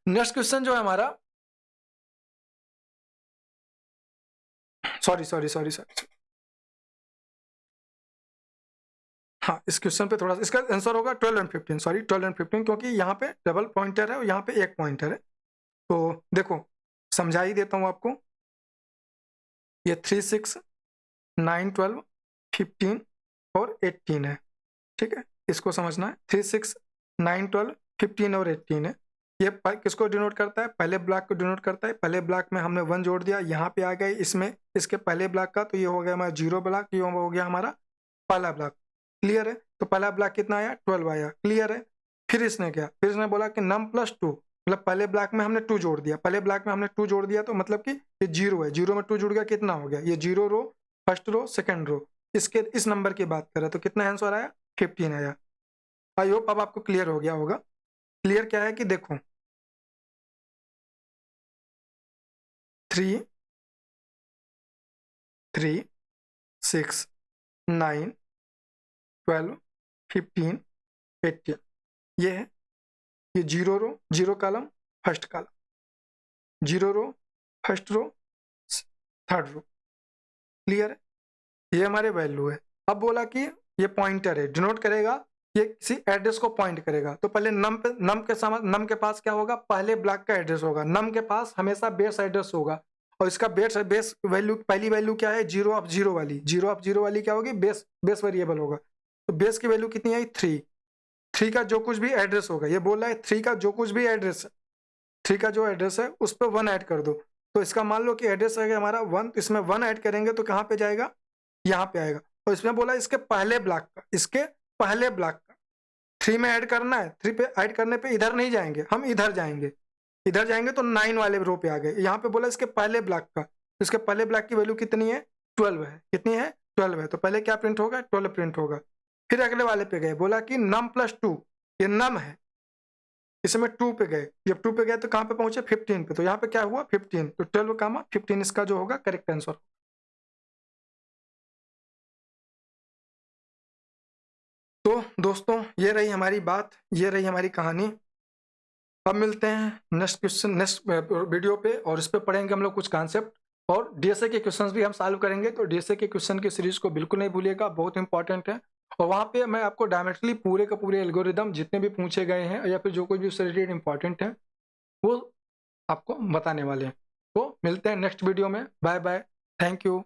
नेक्स्ट क्वेश्चन जो है हमारा, सॉरी, हाँ, इस क्वेश्चन पे थोड़ा सा इसका आंसर होगा 12 एंड 15, सॉरी 12 एंड 15, क्योंकि यहाँ पे डबल पॉइंटर है और यहाँ पे एक पॉइंटर है। तो देखो समझा ही देता हूँ आपको, ये 3 6 9 12 15 और 18 है, ठीक है, इसको समझना है। 3 6 9 12 15 और 18 है। ये किसको डिनोट करता है, पहले ब्लॉक को डिनोट करता है। पहले ब्लॉक में हमने 1 जोड़ दिया, यहाँ पे आ गए इसमें इसके पहले ब्लॉक का, तो ये हो गया हमारा 0 ब्लॉक, ये हो गया हमारा पहला ब्लॉक। क्लियर है? तो पहला ब्लॉक कितना आया, 12 आया। क्लियर है? फिर इसने क्या, फिर इसने बोला कि नम प्लस 2, मतलब पहले ब्लॉक में हमने 2 जोड़ दिया, पहले ब्लॉक में हमने 2 जोड़ दिया, तो मतलब कि ये 0 है, 0 में 2 जुड़ गया, कितना हो गया, ये 0 रो, फर्स्ट रो, सेकंड रो, इसके इस नंबर की बात करें तो कितना आंसर आया, 15 आया। आई होप अब आपको क्लियर हो गया होगा। क्लियर क्या है कि देखो 3 3 6 9 12 15 18, ये है, ये 0 row 0 column first column, 0 row first row third row. Clear है? ये हमारे वैल्यू है। अब बोला कि ये पॉइंटर है, डिनोट करेगा, ये किसी एड्रेस को पॉइंट करेगा। तो पहले नम के पास क्या होगा, पहले ब्लॉक का एड्रेस होगा। नम के पास हमेशा बेस एड्रेस होगा, और इसका बेस वैल्यू, पहली वैल्यू क्या है, 0 ऑफ 0 वाली, 0 ऑफ 0 वाली क्या होगी, बेस वेरिएबल होगा। तो बेस की वैल्यू कितनी आई, 3 का जो कुछ भी एड्रेस होगा, ये बोल रहा है 3 का जो कुछ भी एड्रेस है, 3 का जो एड्रेस है उस पर 1 ऐड कर दो। तो इसका मान लो कि एड्रेस है हमारा 1, तो इसमें 1 ऐड करेंगे तो कहाँ पे जाएगा, यहाँ पे आएगा। और इसमें बोला इसके पहले ब्लॉक का, इसके पहले ब्लॉक का 3 में ऐड करना है। 3 पे ऐड करने पे इधर नहीं जाएंगे, हम इधर जाएंगे, इधर जाएंगे तो 9 वाले रो पे आ गए। यहाँ पे बोला इसके पहले ब्लॉक का, इसके पहले ब्लॉक की वैल्यू कितनी है, 12 है। कितनी है, 12 है। तो पहले क्या प्रिंट होगा, 12 प्रिंट होगा। फिर अगले वाले पे गए, बोला कि नम प्लस 2, ये नम है, इसमें 2 पे गए, जब 2 पे गए तो कहाँ पे पहुंचे, 15 पे। तो यहाँ पे क्या हुआ, 15, तो 12 कामा 15 इसका जो होगा करेक्ट आंसर। दोस्तों ये रही हमारी बात, ये रही हमारी कहानी। अब मिलते हैं नेक्स्ट वीडियो पे और इस पे पढ़ेंगे हम लोग कुछ कॉन्सेप्ट और डीएसए के क्वेश्चंस भी हम सॉल्व करेंगे। तो डीएसए के क्वेश्चन की सीरीज को बिल्कुल नहीं भूलिएगा, बहुत इंपॉर्टेंट है। और वहाँ पे मैं आपको डायरेक्टली पूरे का पूरे एल्गोरिदम जितने भी पूछे गए हैं या फिर जो कुछ भी उससे रिलेटेड इंपॉर्टेंट है वो आपको बताने वाले हैं। तो मिलते हैं नेक्स्ट वीडियो में। Bye bye, thank you.